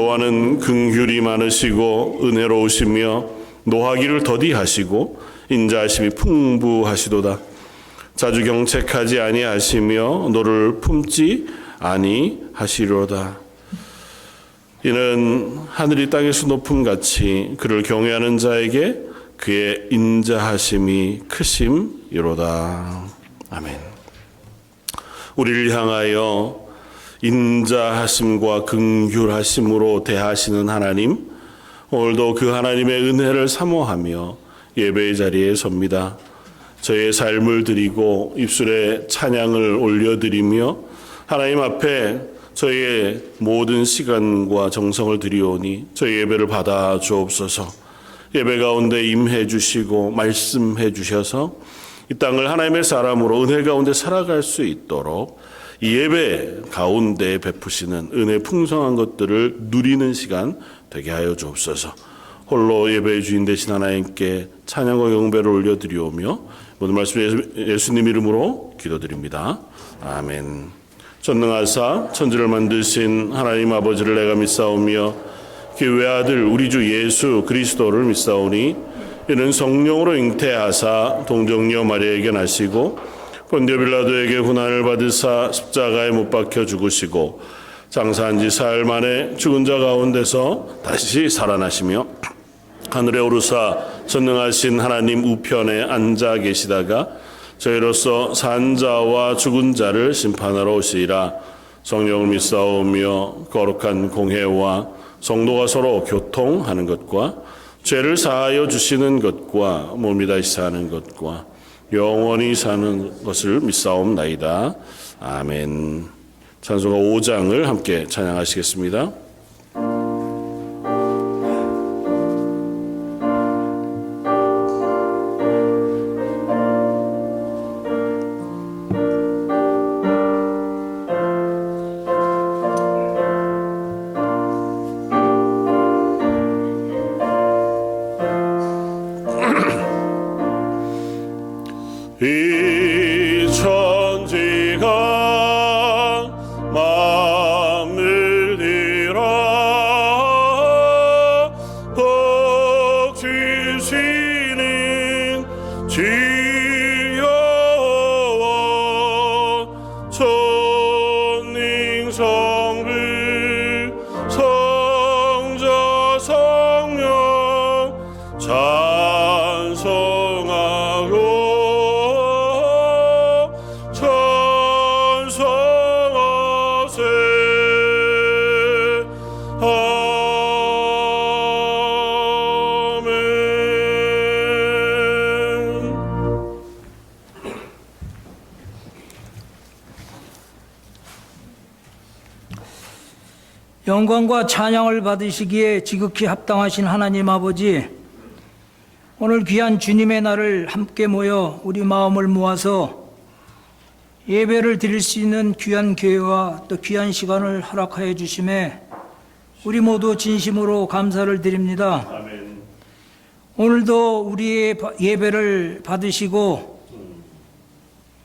여호와는 긍휼이 많으시고 은혜로우시며 노하기를 더디하시고 인자하심이 풍부하시도다. 자주 경책하지 아니하시며 너를 품지 아니하시리로다. 이는 하늘이 땅에서 높음같이 그를 경외하는 자에게 그의 인자하심이 크심이로다. 아멘. 우리를 향하여 인자하심과 긍휼하심으로 대하시는 하나님, 오늘도 그 하나님의 은혜를 사모하며 예배의 자리에 섭니다. 저의 삶을 드리고 입술에 찬양을 올려드리며 하나님 앞에 저의 모든 시간과 정성을 드리오니 저희 예배를 받아 주옵소서. 예배 가운데 임해 주시고 말씀해 주셔서 이 땅을 하나님의 사람으로 은혜 가운데 살아갈 수 있도록 이 예배 가운데 베푸시는 은혜 풍성한 것들을 누리는 시간 되게 하여 주옵소서. 홀로 예배의 주인 되신 하나님께 찬양과 경배를 올려드리오며 모든 말씀 예수님 이름으로 기도드립니다. 아멘. 전능하사 천지를 만드신 하나님 아버지를 내가 믿사오며 그 외아들 우리 주 예수 그리스도를 믿사오니 이는 성령으로 잉태하사 동정녀 마리아에게 나시고 본디오 빌라도에게 고난을 받으사 십자가에 못 박혀 죽으시고 장사한 지 사흘 만에 죽은 자 가운데서 다시 살아나시며 하늘에 오르사 전능하신 하나님 우편에 앉아 계시다가 저희로서 산 자와 죽은 자를 심판하러 오시리라. 성령을 믿사오며 거룩한 공회와 성도가 서로 교통하는 것과 죄를 사하여 주시는 것과 몸이 다시 사는 것과 영원히 사는 것을 믿사옵나이다. 아멘. 찬송가 5장을 함께 찬양하시겠습니다. 이 천지가 만물 이라 복주시는 주여와 천능성부 성자 성령 찬송하고 영광과 찬양을 받으시기에 지극히 합당하신 하나님 아버지, 오늘 귀한 주님의 날을 함께 모여 우리 마음을 모아서 예배를 드릴 수 있는 귀한 기회와 또 귀한 시간을 허락하여 주심에 우리 모두 진심으로 감사를 드립니다. 아멘. 오늘도 우리의 예배를 받으시고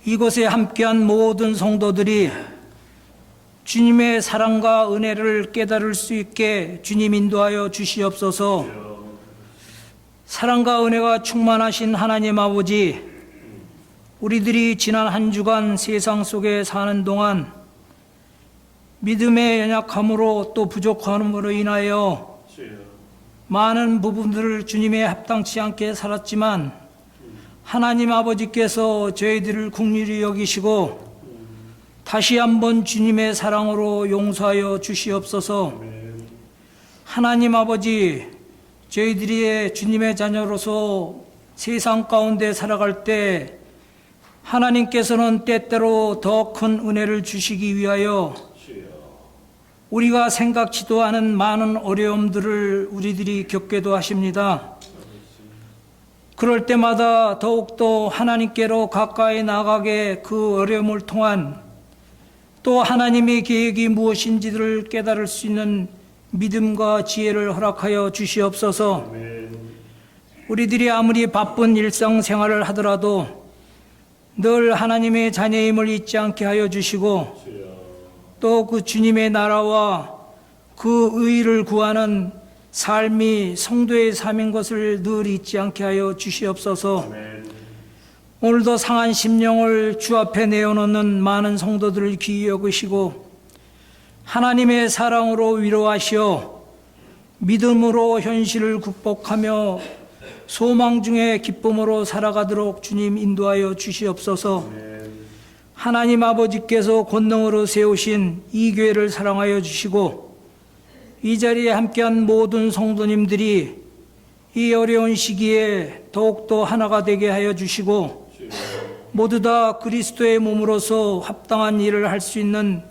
이곳에 함께한 모든 성도들이 주님의 사랑과 은혜를 깨달을 수 있게 주님 인도하여 주시옵소서. 사랑과 은혜가 충만하신 하나님 아버지, 우리들이 지난 한 주간 세상 속에 사는 동안 믿음의 연약함으로 또 부족함으로 인하여 많은 부분들을 주님의 합당치 않게 살았지만 하나님 아버지께서 저희들을 긍휼히 여기시고 다시 한번 주님의 사랑으로 용서하여 주시옵소서. 하나님 아버지, 저희들이 주님의 자녀로서 세상 가운데 살아갈 때 하나님께서는 때때로 더 큰 은혜를 주시기 위하여 우리가 생각지도 않은 많은 어려움들을 우리들이 겪게도 하십니다. 그럴 때마다 더욱더 하나님께로 가까이 나가게 그 어려움을 통한 또 하나님의 계획이 무엇인지를 깨달을 수 있는 믿음과 지혜를 허락하여 주시옵소서. 우리들이 아무리 바쁜 일상생활을 하더라도 늘 하나님의 자녀임을 잊지 않게 하여 주시고 또 그 주님의 나라와 그 의를 구하는 삶이 성도의 삶인 것을 늘 잊지 않게 하여 주시옵소서. 오늘도 상한 심령을 주 앞에 내어놓는 많은 성도들을 귀히 여기시고 하나님의 사랑으로 위로하시어 믿음으로 현실을 극복하며 소망 중에 기쁨으로 살아가도록 주님 인도하여 주시옵소서. 하나님 아버지께서 권능으로 세우신 이 교회를 사랑하여 주시고 이 자리에 함께한 모든 성도님들이 이 어려운 시기에 더욱더 하나가 되게 하여 주시고 모두 다 그리스도의 몸으로서 합당한 일을 할 수 있는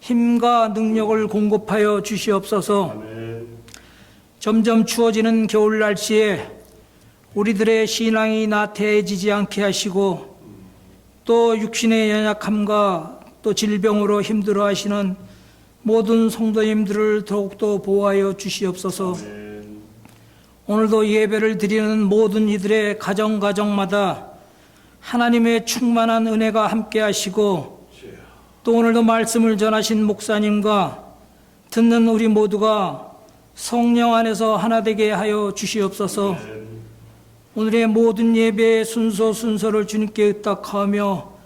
힘과 능력을 공급하여 주시옵소서. 점점 추워지는 겨울 날씨에 우리들의 신앙이 나태해지지 않게 하시고 또 육신의 연약함과 또 질병으로 힘들어하시는 모든 성도님들을 더욱더 보호하여 주시옵소서. 오늘도 예배를 드리는 모든 이들의 가정마다 하나님의 충만한 은혜가 함께 하시고 또 오늘도 말씀을 전하신 목사님과 듣는 우리 모두가 성령 안에서 하나 되게 하여 주시옵소서. 오늘의 모든 예배의 순서를 주님께 의탁하며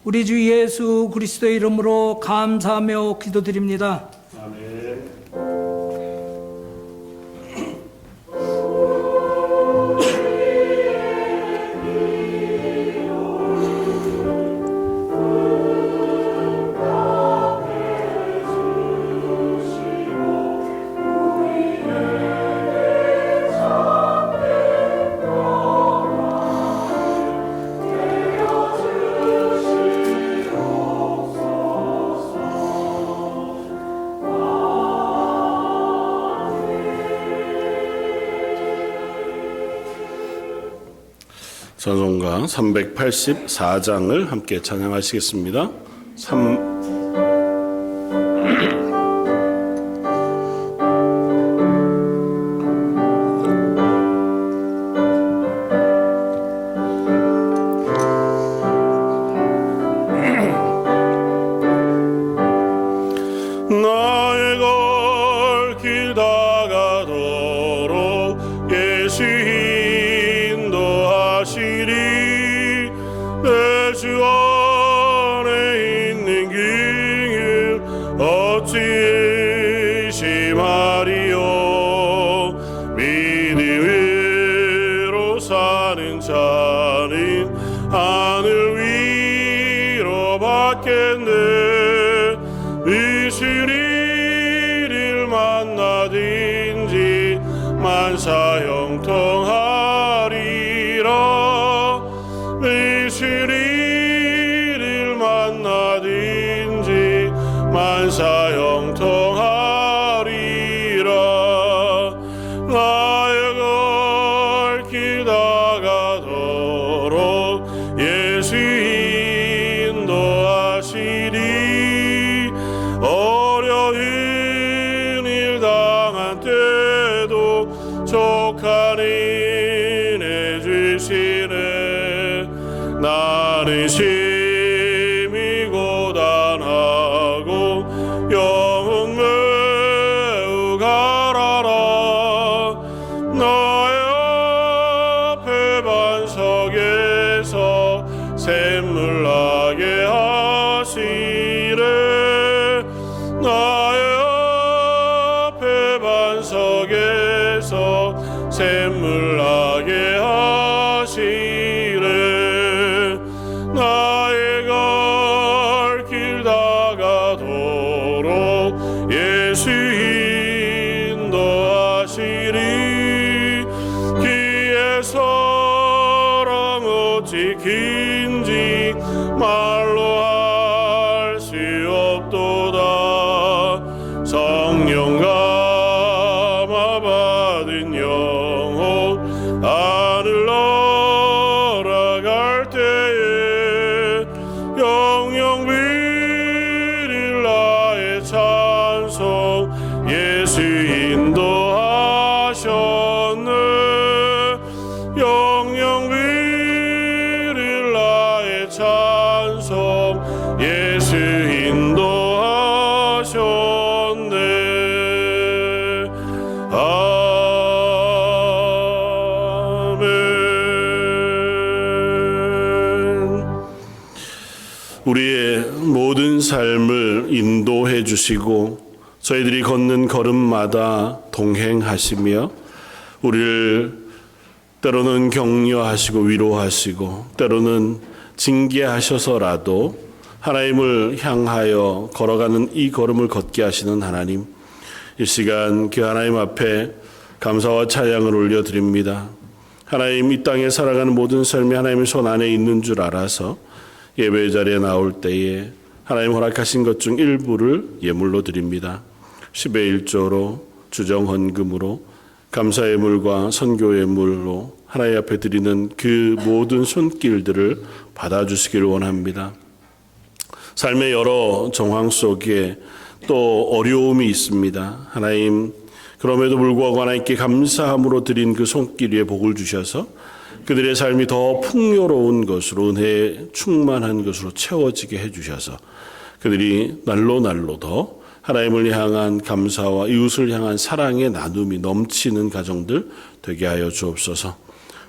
우리 주 예수 그리스도의 이름으로 감사하며 기도드립니다. 아멘. 찬송가 384장을 함께 찬양하시겠습니다. 나의 걸 길 다가도록 예수 인도하시리. 내 주 안에 있는 길 어찌 의심하리요. 믿음으로 사는 자는 하늘 위로 받겠네. 이시리를 만나든지 만사 형통하리라. 이시리를 만나든지 만사 형통하리라. 나의 걸 길 다가도록 예수 인도하시리. 어려운 일 당한 때도 족한 은혜 주시네. 나는 심히 고단하고 영혼 매우 가라라. 나의 앞에 반석에서 샘물 나게 하시래. 나의 앞에 반석에서 샘물 나게 하시래. 나의 걸 길 다가도록 예수 인도하시리. 기의 사랑 어찌 긴지 말로 할 수 없도다. 성령 감화 받은 영혼 하늘 날아갈 때에 영영 빌릴 나의 찬송. 예수 인도하셨네. 영영 빌릴 나의 찬송. 우리의 모든 삶을 인도해 주시고 저희들이 걷는 걸음마다 동행하시며 우리를 때로는 격려하시고 위로하시고 때로는 징계하셔서라도 하나님을 향하여 걸어가는 이 걸음을 걷게 하시는 하나님, 이 시간 그 하나님 앞에 감사와 찬양을 올려드립니다. 하나님, 이 땅에 살아가는 모든 삶이 하나님의 손 안에 있는 줄 알아서 예배 자리에 나올 때에 하나님 허락하신 것 중 일부를 예물로 드립니다. 10의 1조로 주정헌금으로 감사 예물과 선교 예물로 하나님 앞에 드리는 그 모든 손길들을 받아주시기를 원합니다. 삶의 여러 정황 속에 또 어려움이 있습니다. 하나님, 그럼에도 불구하고 하나님께 감사함으로 드린 그 손길 위에 복을 주셔서 그들의 삶이 더 풍요로운 것으로, 은혜에 충만한 것으로 채워지게 해주셔서 그들이 날로 날로 더 하나님을 향한 감사와 이웃을 향한 사랑의 나눔이 넘치는 가정들 되게 하여 주옵소서.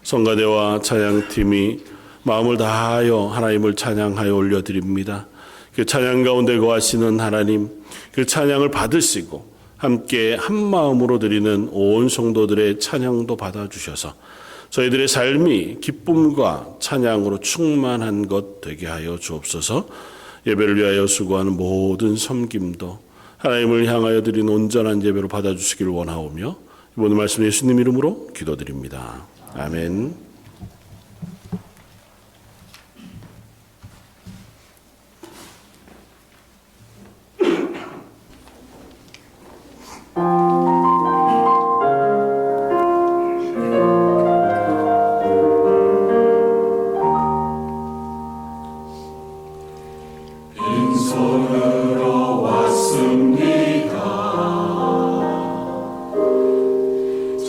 성가대와 찬양팀이 마음을 다하여 하나님을 찬양하여 올려드립니다. 그 찬양 가운데 거하시는 하나님, 그 찬양을 받으시고 함께 한 마음으로 드리는 온 성도들의 찬양도 받아주셔서 저희들의 삶이 기쁨과 찬양으로 충만한 것 되게 하여 주옵소서. 예배를 위하여 수고하는 모든 섬김도 하나님을 향하여 드린 온전한 예배로 받아주시기를 원하오며 이번 말씀 예수님 이름으로 기도드립니다. 아멘. 빈손으로 왔습니다.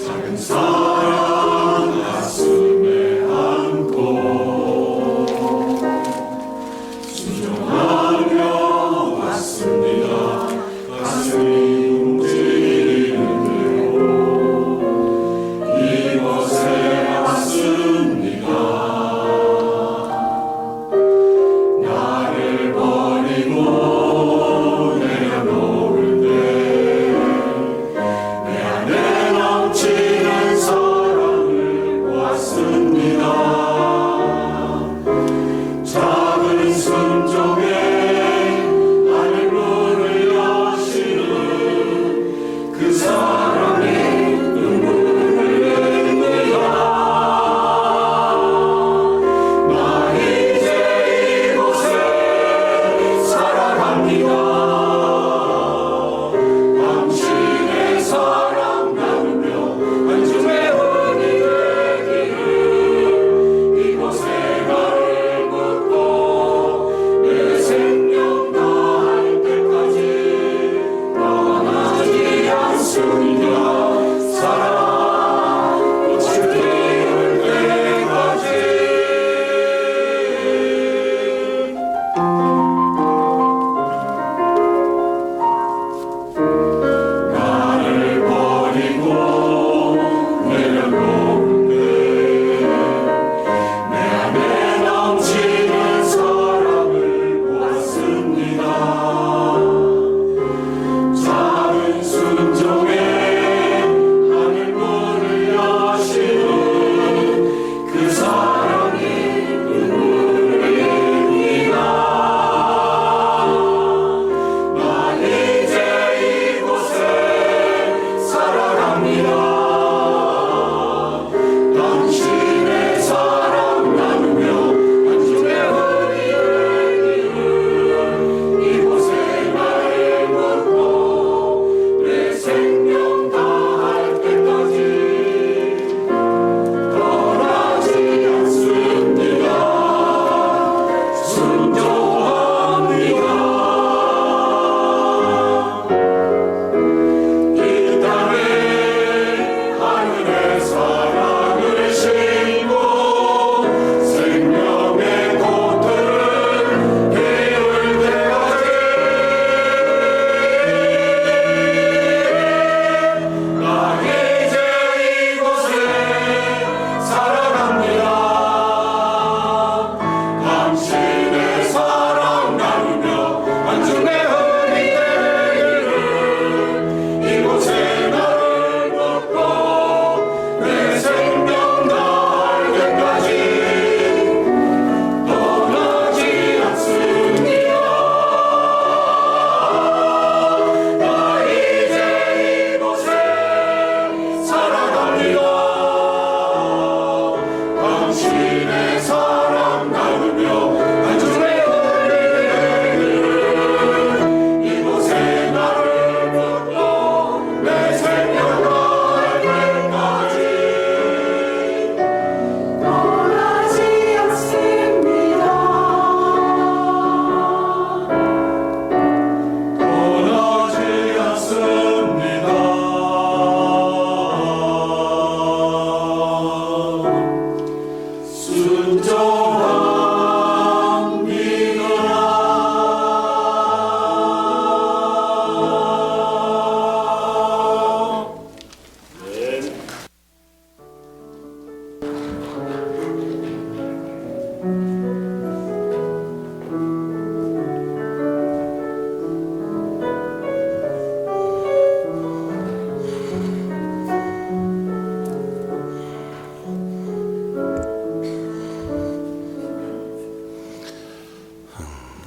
작은 사랑 가슴에 안고 순종하며 왔습니다. 가슴이 움직이는 대로 이곳에 왔습니다. 나를 버리고 내려놓을 때 내 안에 넘치는 사랑을 보았습니다. 작은 순종에 하늘 문을 여시는 그 사랑에 눈물을 흘립니다. 나 이제 이곳에 살아갑니다. 당신의 사랑 나누며 안중의 은이 되기를 이곳에 나를 묻고 내 생명 다할 때까지 떠나지 않습니다. 사랑 꽃을 피울 때까지. 나를 버리고 내려놓을 때 내 안에 넘치는 사랑을 보았습니다. 작은 순종에 하늘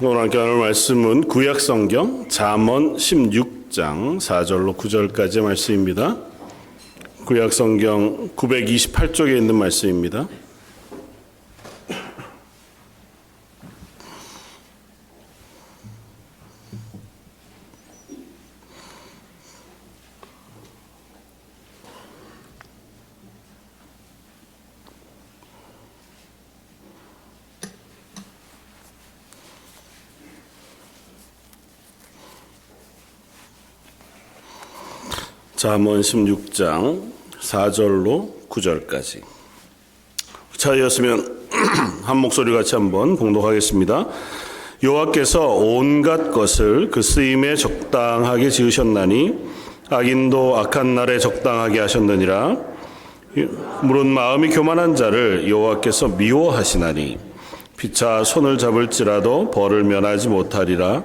오늘 함께 나눌 말씀은 구약성경 잠언 16장 4절로 9절까지의 말씀입니다. 구약성경 928쪽에 있는 말씀입니다. 잠언 16장 4절로 9절까지. 차이였으면 한 목소리 같이 한번 봉독하겠습니다. 여호와께서 온갖 것을 그 쓰임에 적당하게 지으셨나니 악인도 악한 날에 적당하게 하셨느니라. 물은 마음이 교만한 자를 여호와께서 미워하시나니 피차 손을 잡을지라도 벌을 면하지 못하리라.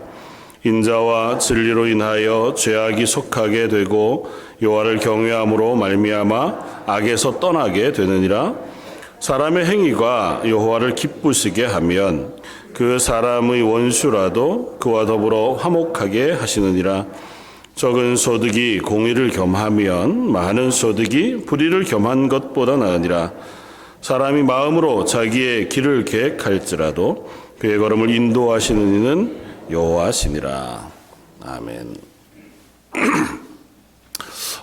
인자와 진리로 인하여 죄악이 속하게 되고 여호와를 경외함으로 말미암아 악에서 떠나게 되느니라. 사람의 행위가 여호와를 기쁘시게 하면 그 사람의 원수라도 그와 더불어 화목하게 하시느니라. 적은 소득이 공의를 겸하면 많은 소득이 불의를 겸한 것보다 나으니라. 사람이 마음으로 자기의 길을 계획할지라도 그의 걸음을 인도하시는 이는 여호와시니라. 아멘.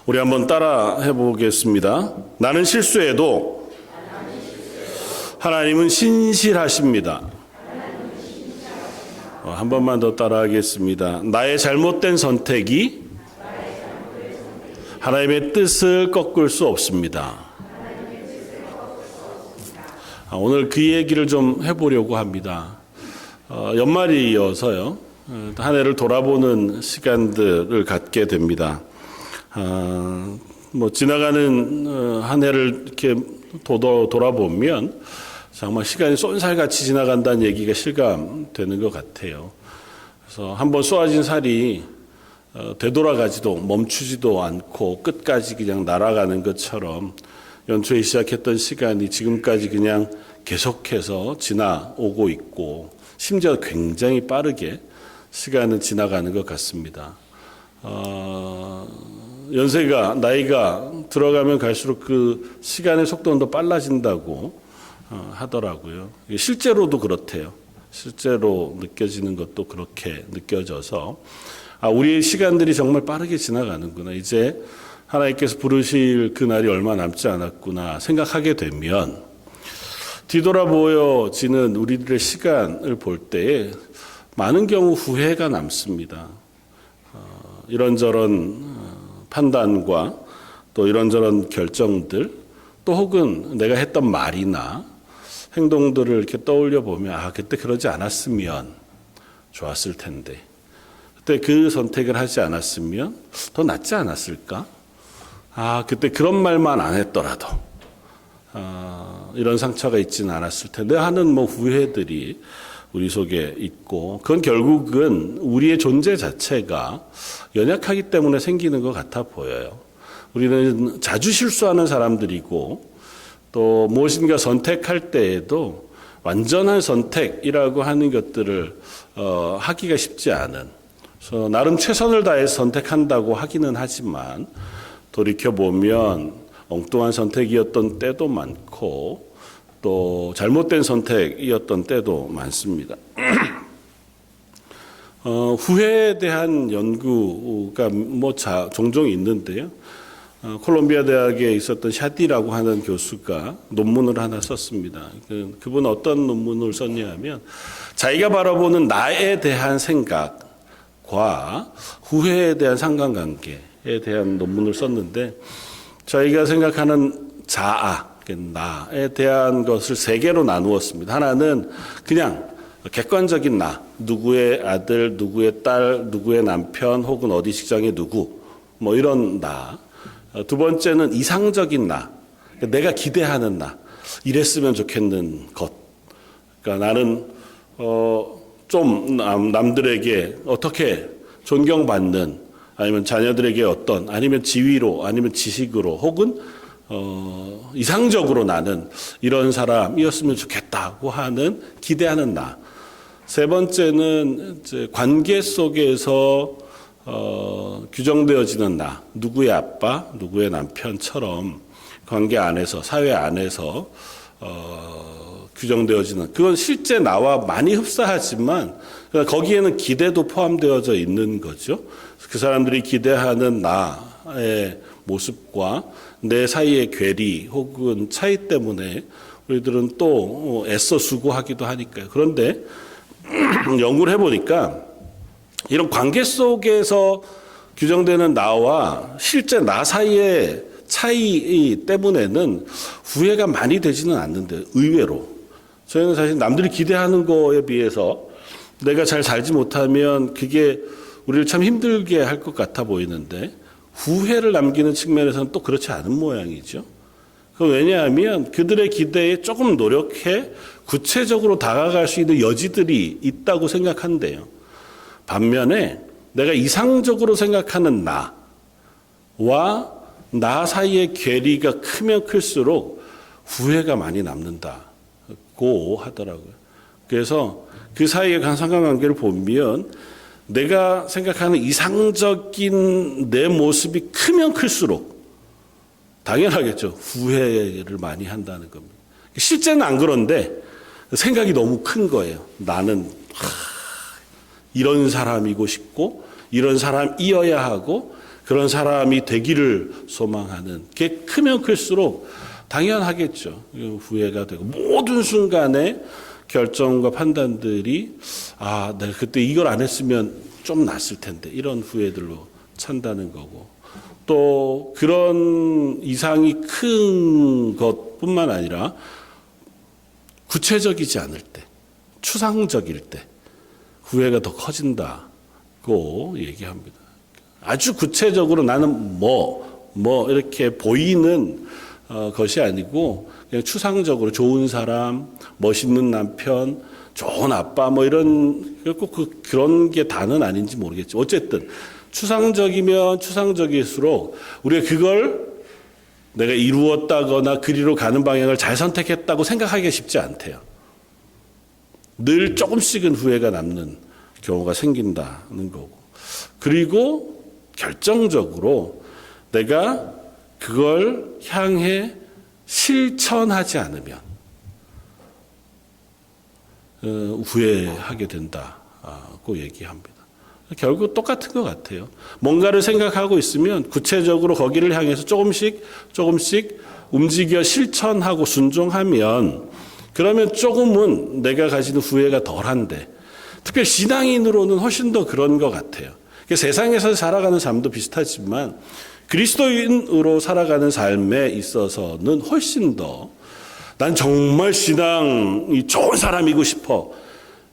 우리 한번 따라 해보겠습니다. 나는 실수해도 하나님은 신실하십니다. 한 번만 더 따라하겠습니다. 나의 잘못된 선택이 하나님의 뜻을 꺾을 수 없습니다. 오늘 그 얘기를 좀 해보려고 합니다. 연말이어서요. 한 해를 돌아보는 시간들을 갖게 됩니다. 지나가는 한 해를 이렇게 돌아보면 정말 시간이 쏜살같이 지나간다는 얘기가 실감되는 것 같아요. 그래서 한번 쏘아진 살이 되돌아가지도 멈추지도 않고 끝까지 그냥 날아가는 것처럼 연초에 시작했던 시간이 지금까지 그냥 계속해서 지나오고 있고 심지어 굉장히 빠르게 시간은 지나가는 것 같습니다. 나이가 들어가면 갈수록 그 시간의 속도는 더 빨라진다고 하더라고요. 실제로도 그렇대요. 실제로 느껴지는 것도 그렇게 느껴져서 우리의 시간들이 정말 빠르게 지나가는구나. 이제 하나님께서 부르실 그 날이 얼마 남지 않았구나 생각하게 되면 뒤돌아보여지는 우리들의 시간을 볼 때에 많은 경우 후회가 남습니다. 이런저런 판단과 또 이런저런 결정들 또 혹은 내가 했던 말이나 행동들을 이렇게 떠올려 보면 그때 그러지 않았으면 좋았을 텐데 그때 그 선택을 하지 않았으면 더 낫지 않았을까? 그때 그런 말만 안 했더라도 이런 상처가 있지는 않았을 텐데 하는 후회들이 우리 속에 있고 그건 결국은 우리의 존재 자체가 연약하기 때문에 생기는 것 같아 보여요. 우리는 자주 실수하는 사람들이고 또 무엇인가 선택할 때에도 완전한 선택이라고 하는 것들을 하기가 쉽지 않은 그래서 나름 최선을 다해서 선택한다고 하기는 하지만 돌이켜보면 엉뚱한 선택이었던 때도 많고 또 잘못된 선택이었던 때도 많습니다. 후회에 대한 연구가 종종 있는데요. 콜롬비아 대학에 있었던 샤디라고 하는 교수가 논문을 하나 썼습니다. 그분은 어떤 논문을 썼냐면 자기가 바라보는 나에 대한 생각과 후회에 대한 상관관계에 대한 논문을 썼는데 자기가 생각하는 자아, 나에 대한 것을 세 개로 나누었습니다. 하나는 그냥 객관적인 나, 누구의 아들, 누구의 딸, 누구의 남편 혹은 어디 직장의 누구 이런 나. 두 번째는 이상적인 나, 내가 기대하는 나, 이랬으면 좋겠는 것. 그러니까 나는 좀 남들에게 어떻게 존경받는 아니면 자녀들에게 아니면 지위로 아니면 지식으로 혹은 이상적으로 나는 이런 사람이었으면 좋겠다고 하는 기대하는 나. 세 번째는 이제 관계 속에서 규정되어지는 나, 누구의 아빠, 누구의 남편처럼 관계 안에서, 사회 안에서 규정되어지는, 그건 실제 나와 많이 흡사하지만 거기에는 기대도 포함되어져 있는 거죠. 그 사람들이 기대하는 나의 모습과 내 사이의 괴리 혹은 차이 때문에 우리들은 또 애써 수고하기도 하니까요. 그런데 연구를 해보니까 이런 관계 속에서 규정되는 나와 실제 나 사이의 차이 때문에는 후회가 많이 되지는 않는데, 의외로 저희는 사실 남들이 기대하는 거에 비해서 내가 잘 살지 못하면 그게 우리를 참 힘들게 할 것 같아 보이는데, 후회를 남기는 측면에서는 또 그렇지 않은 모양이죠. 왜냐하면 그들의 기대에 조금 노력해 구체적으로 다가갈 수 있는 여지들이 있다고 생각한대요. 반면에 내가 이상적으로 생각하는 나와 나 사이의 괴리가 크면 클수록 후회가 많이 남는다고 하더라고요. 그래서 그 사이의 상관관계를 보면 내가 생각하는 이상적인 내 모습이 크면 클수록 당연하겠죠. 후회를 많이 한다는 겁니다. 실제는 안 그런데 생각이 너무 큰 거예요. 나는 이런 사람이고 싶고 이런 사람이어야 하고 그런 사람이 되기를 소망하는 게 크면 클수록 당연하겠죠. 후회가 되고 모든 순간에 결정과 판단들이 내가 그때 이걸 안 했으면 좀 낫을 텐데 이런 후회들로 찬다는 거고, 또 그런 이상이 큰 것뿐만 아니라 구체적이지 않을 때, 추상적일 때 후회가 더 커진다고 얘기합니다. 아주 구체적으로 나는 뭐 이렇게 보이는 것이 아니고 그냥 추상적으로 좋은 사람, 멋있는 남편, 좋은 아빠 뭐 이런 꼭 그런 게 다는 아닌지 모르겠죠. 어쨌든 추상적이면 추상적일수록 우리가 그걸 내가 이루었다거나 그리로 가는 방향을 잘 선택했다고 생각하기가 쉽지 않대요. 늘 조금씩은 후회가 남는 경우가 생긴다는 거고, 그리고 결정적으로 내가 그걸 향해 실천하지 않으면 후회하게 된다고 얘기합니다. 결국 똑같은 것 같아요. 뭔가를 생각하고 있으면 구체적으로 거기를 향해서 조금씩 움직여 실천하고 순종하면 그러면 조금은 내가 가지는 후회가 덜한데, 특별히 신앙인으로는 훨씬 더 그런 것 같아요. 세상에서 살아가는 삶도 비슷하지만 그리스도인으로 살아가는 삶에 있어서는 훨씬 더 난 정말 신앙이 좋은 사람이고 싶어.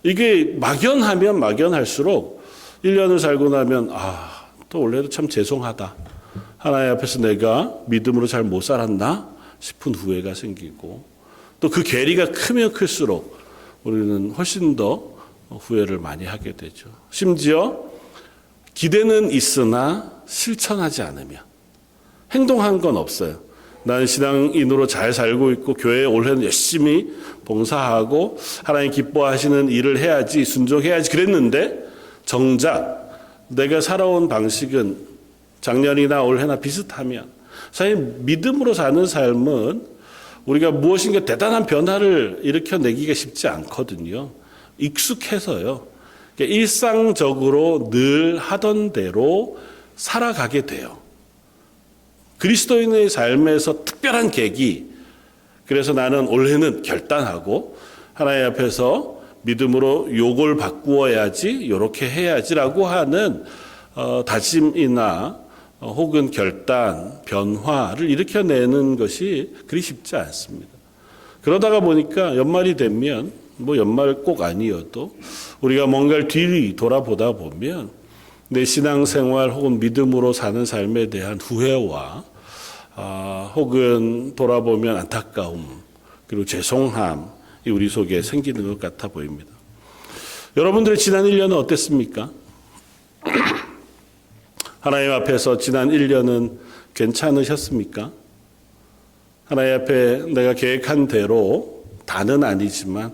이게 막연하면 막연할수록 1년을 살고 나면 또 원래도 참 죄송하다. 하나님 앞에서 내가 믿음으로 잘 못 살았나 싶은 후회가 생기고, 또 그 괴리가 크면 클수록 우리는 훨씬 더 후회를 많이 하게 되죠. 심지어 기대는 있으나 실천하지 않으면 행동한 건 없어요. 나는 신앙인으로 잘 살고 있고 교회에 올해는 열심히 봉사하고 하나님 기뻐하시는 일을 해야지, 순종해야지 그랬는데 정작 내가 살아온 방식은 작년이나 올해나 비슷하면, 사실 믿음으로 사는 삶은 우리가 무엇인가 대단한 변화를 일으켜내기가 쉽지 않거든요. 익숙해서요. 그러니까 일상적으로 늘 하던 대로 살아가게 돼요. 그리스도인의 삶에서 특별한 계기, 그래서 나는 올해는 결단하고 하나님 앞에서 믿음으로 요걸 바꾸어야지, 요렇게 해야지라고 하는 다짐이나 혹은 결단, 변화를 일으켜내는 것이 그리 쉽지 않습니다. 그러다가 보니까 연말이 되면, 연말 꼭 아니어도 우리가 뭔가를 뒤를 돌아보다 보면 내 신앙생활 혹은 믿음으로 사는 삶에 대한 후회와 혹은 돌아보면 안타까움, 그리고 죄송함이 우리 속에 생기는 것 같아 보입니다. 여러분들의 지난 1년은 어땠습니까? 하나님 앞에서 지난 1년은 괜찮으셨습니까? 하나님 앞에 내가 계획한 대로 다는 아니지만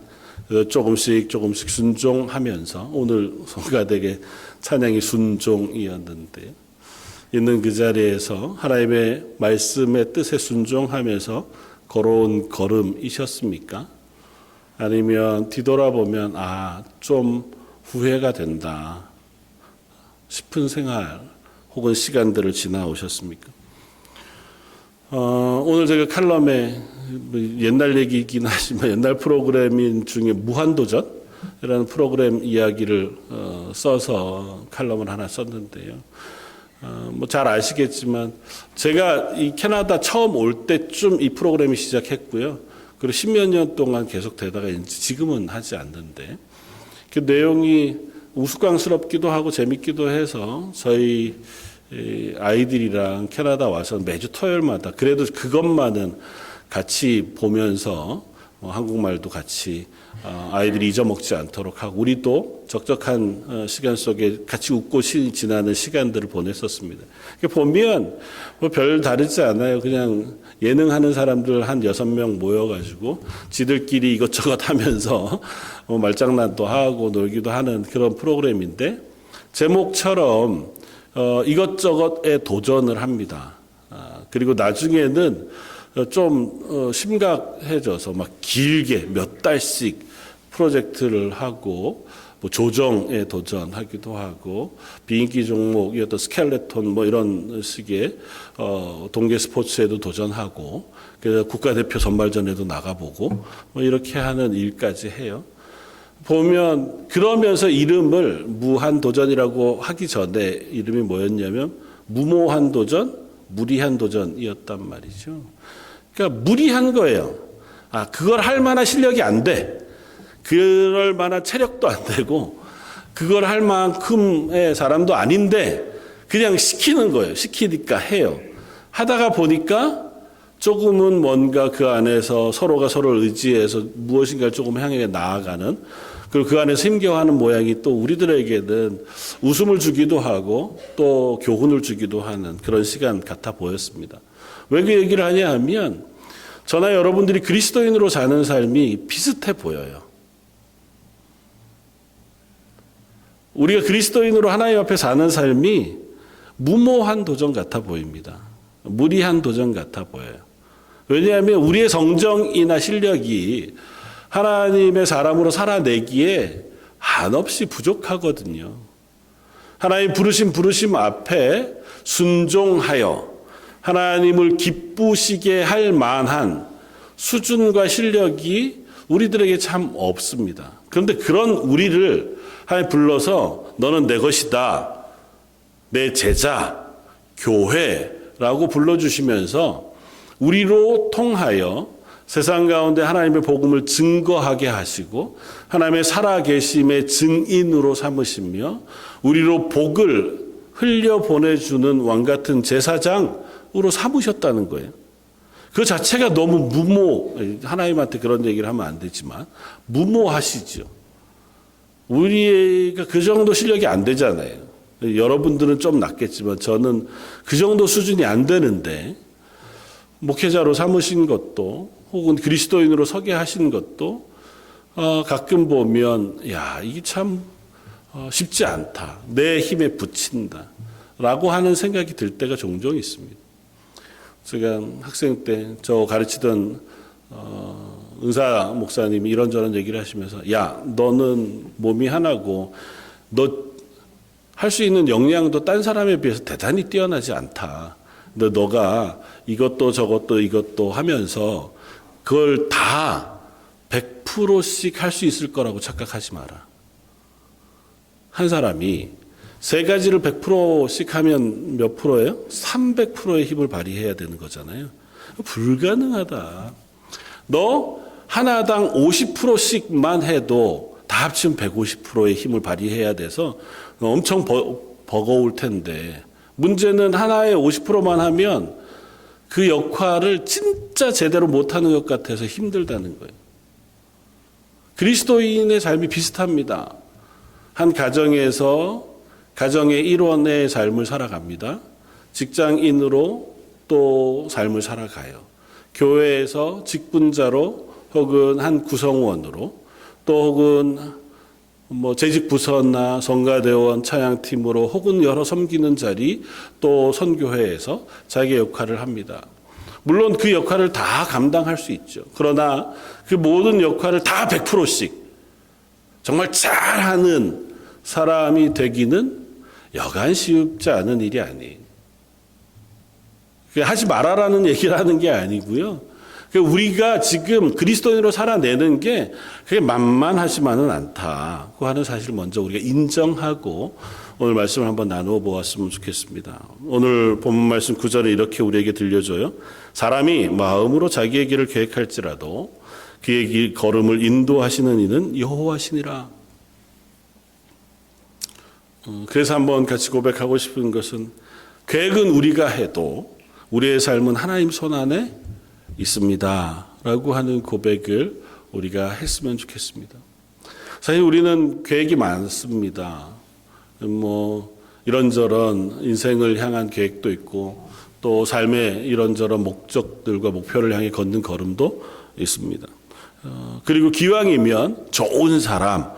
조금씩 순종하면서 오늘 성가대의 찬양이 순종이었는데 있는 그 자리에서 하나님의 말씀의 뜻에 순종하면서 걸어온 걸음이셨습니까? 아니면 뒤돌아보면 좀 후회가 된다 싶은 생활 혹은 시간들을 지나오셨습니까? 오늘 제가 칼럼에 옛날 얘기이긴 하지만 옛날 프로그램인 중에 무한도전이라는 프로그램 이야기를 써서 칼럼을 하나 썼는데요. 잘 아시겠지만 제가 이 캐나다 처음 올 때쯤 이 프로그램이 시작했고요. 그리고 10몇 년 동안 계속 되다가 지금은 하지 않는데 그 내용이 우스꽝스럽기도 하고 재밌기도 해서 저희 아이들이랑 캐나다 와서 매주 토요일마다 그래도 그것만은 같이 보면서 한국말도 같이 아이들이 잊어먹지 않도록 하고 우리도 적적한 시간 속에 같이 웃고 지나는 시간들을 보냈었습니다. 보면 별 다르지 않아요. 그냥 예능하는 사람들 한 6명 모여가지고 지들끼리 이것저것 하면서 말장난도 하고 놀기도 하는 그런 프로그램인데 제목처럼 이것저것에 도전을 합니다. 그리고 나중에는 좀 심각해져서 막 길게 몇 달씩 프로젝트를 하고 조정에 도전하기도 하고 비인기 종목이었던 스켈레톤 이런 식의 동계 스포츠에도 도전하고 그래서 국가대표 선발전에도 나가보고 이렇게 하는 일까지 해요. 보면 그러면서 이름을 무한도전이라고 하기 전에 이름이 뭐였냐면 무모한 도전, 무리한 도전이었단 말이죠. 그러니까 무리한 거예요. 그걸 할 만한 실력이 안 돼. 그럴 만한 체력도 안 되고 그걸 할 만큼의 사람도 아닌데 그냥 시키는 거예요. 시키니까 해요. 하다가 보니까 조금은 뭔가 그 안에서 서로가 서로를 의지해서 무엇인가를 조금 향해 나아가는 그리고 그 안에서 힘겨워하는 모양이 또 우리들에게는 웃음을 주기도 하고 또 교훈을 주기도 하는 그런 시간 같아 보였습니다. 왜 그 얘기를 하냐 하면 저나 여러분들이 그리스도인으로 사는 삶이 비슷해 보여요. 우리가 그리스도인으로 하나님 앞에 사는 삶이 무모한 도전 같아 보입니다. 무리한 도전 같아 보여요. 왜냐하면 우리의 성정이나 실력이 하나님의 사람으로 살아내기에 한없이 부족하거든요. 하나님 부르심 앞에 순종하여 하나님을 기쁘시게 할 만한 수준과 실력이 우리들에게 참 없습니다. 그런데 그런 우리를 하나님 불러서 너는 내 것이다. 내 제자, 교회라고 불러주시면서 우리로 통하여 세상 가운데 하나님의 복음을 증거하게 하시고 하나님의 살아계심의 증인으로 삼으시며 우리로 복을 흘려보내주는 왕같은 제사장으로 삼으셨다는 거예요. 그 자체가 너무 하나님한테 그런 얘기를 하면 안 되지만 무모하시죠. 우리가 그 정도 실력이 안 되잖아요. 여러분들은 좀 낫겠지만 저는 그 정도 수준이 안 되는데 목회자로 삼으신 것도 혹은 그리스도인으로 서게 하신 것도 가끔 보면 이게 참 쉽지 않다. 내 힘에 부친다. 라고 하는 생각이 들 때가 종종 있습니다. 제가 학생 때 저 가르치던 은사 목사님이 이런저런 얘기를 하시면서 너는 몸이 하나고 너 할 수 있는 역량도 딴 사람에 비해서 대단히 뛰어나지 않다. 근데 너가 이것도 저것도 이것도 하면서 그걸 다 100%씩 할 수 있을 거라고 착각하지 마라. 한 사람이 세 가지를 100%씩 하면 몇 프로예요? 300%의 힘을 발휘해야 되는 거잖아요. 불가능하다. 너 하나당 50%씩만 해도 다 합치면 150%의 힘을 발휘해야 돼서 엄청 버거울 텐데 문제는 하나에 50%만 하면 그 역할을 진짜 제대로 못하는 것 같아서 힘들다는 거예요. 그리스도인의 삶이 비슷합니다. 한 가정에서 가정의 일원의 삶을 살아갑니다. 직장인으로 또 삶을 살아가요. 교회에서 직분자로 혹은 한 구성원으로 또 혹은 재직 부서나 성가대원 찬양팀으로 혹은 여러 섬기는 자리 또 선교회에서 자기의 역할을 합니다. 물론 그 역할을 다 감당할 수 있죠. 그러나 그 모든 역할을 다 100%씩 정말 잘하는 사람이 되기는 여간 쉽지 않은 일이 아니에요. 하지 말아라는 얘기를 하는 게 아니고요. 우리가 지금 그리스도인으로 살아내는 게 그게 만만하지만은 않다고 하는 사실을 먼저 우리가 인정하고 오늘 말씀을 한번 나누어 보았으면 좋겠습니다. 오늘 본문 말씀 9절에 이렇게 우리에게 들려줘요. 사람이 마음으로 자기의 길을 계획할지라도 그의 길 걸음을 인도하시는 이는 여호와시니라. 그래서 한번 같이 고백하고 싶은 것은 계획은 우리가 해도 우리의 삶은 하나님 손안에 있습니다. 라고 하는 고백을 우리가 했으면 좋겠습니다. 사실 우리는 계획이 많습니다. 이런저런 인생을 향한 계획도 있고 또 삶의 이런저런 목적들과 목표를 향해 걷는 걸음도 있습니다. 그리고 기왕이면 좋은 사람,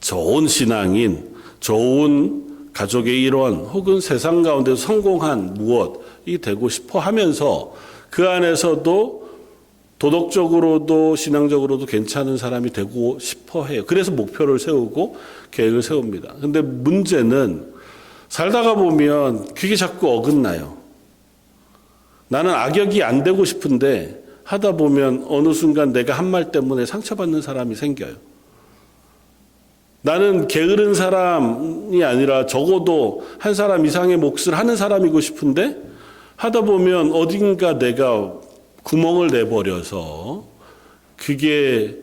좋은 신앙인, 좋은 가족의 일원 혹은 세상 가운데서 성공한 무엇이 되고 싶어 하면서 그 안에서도 도덕적으로도 신앙적으로도 괜찮은 사람이 되고 싶어 해요. 그래서 목표를 세우고 계획을 세웁니다. 근데 문제는 살다가 보면 그게 자꾸 어긋나요. 나는 악역이 안 되고 싶은데 하다 보면 어느 순간 내가 한 말 때문에 상처받는 사람이 생겨요. 나는 게으른 사람이 아니라 적어도 한 사람 이상의 몫을 하는 사람이고 싶은데 하다 보면 어딘가 내가 구멍을 내버려서 그게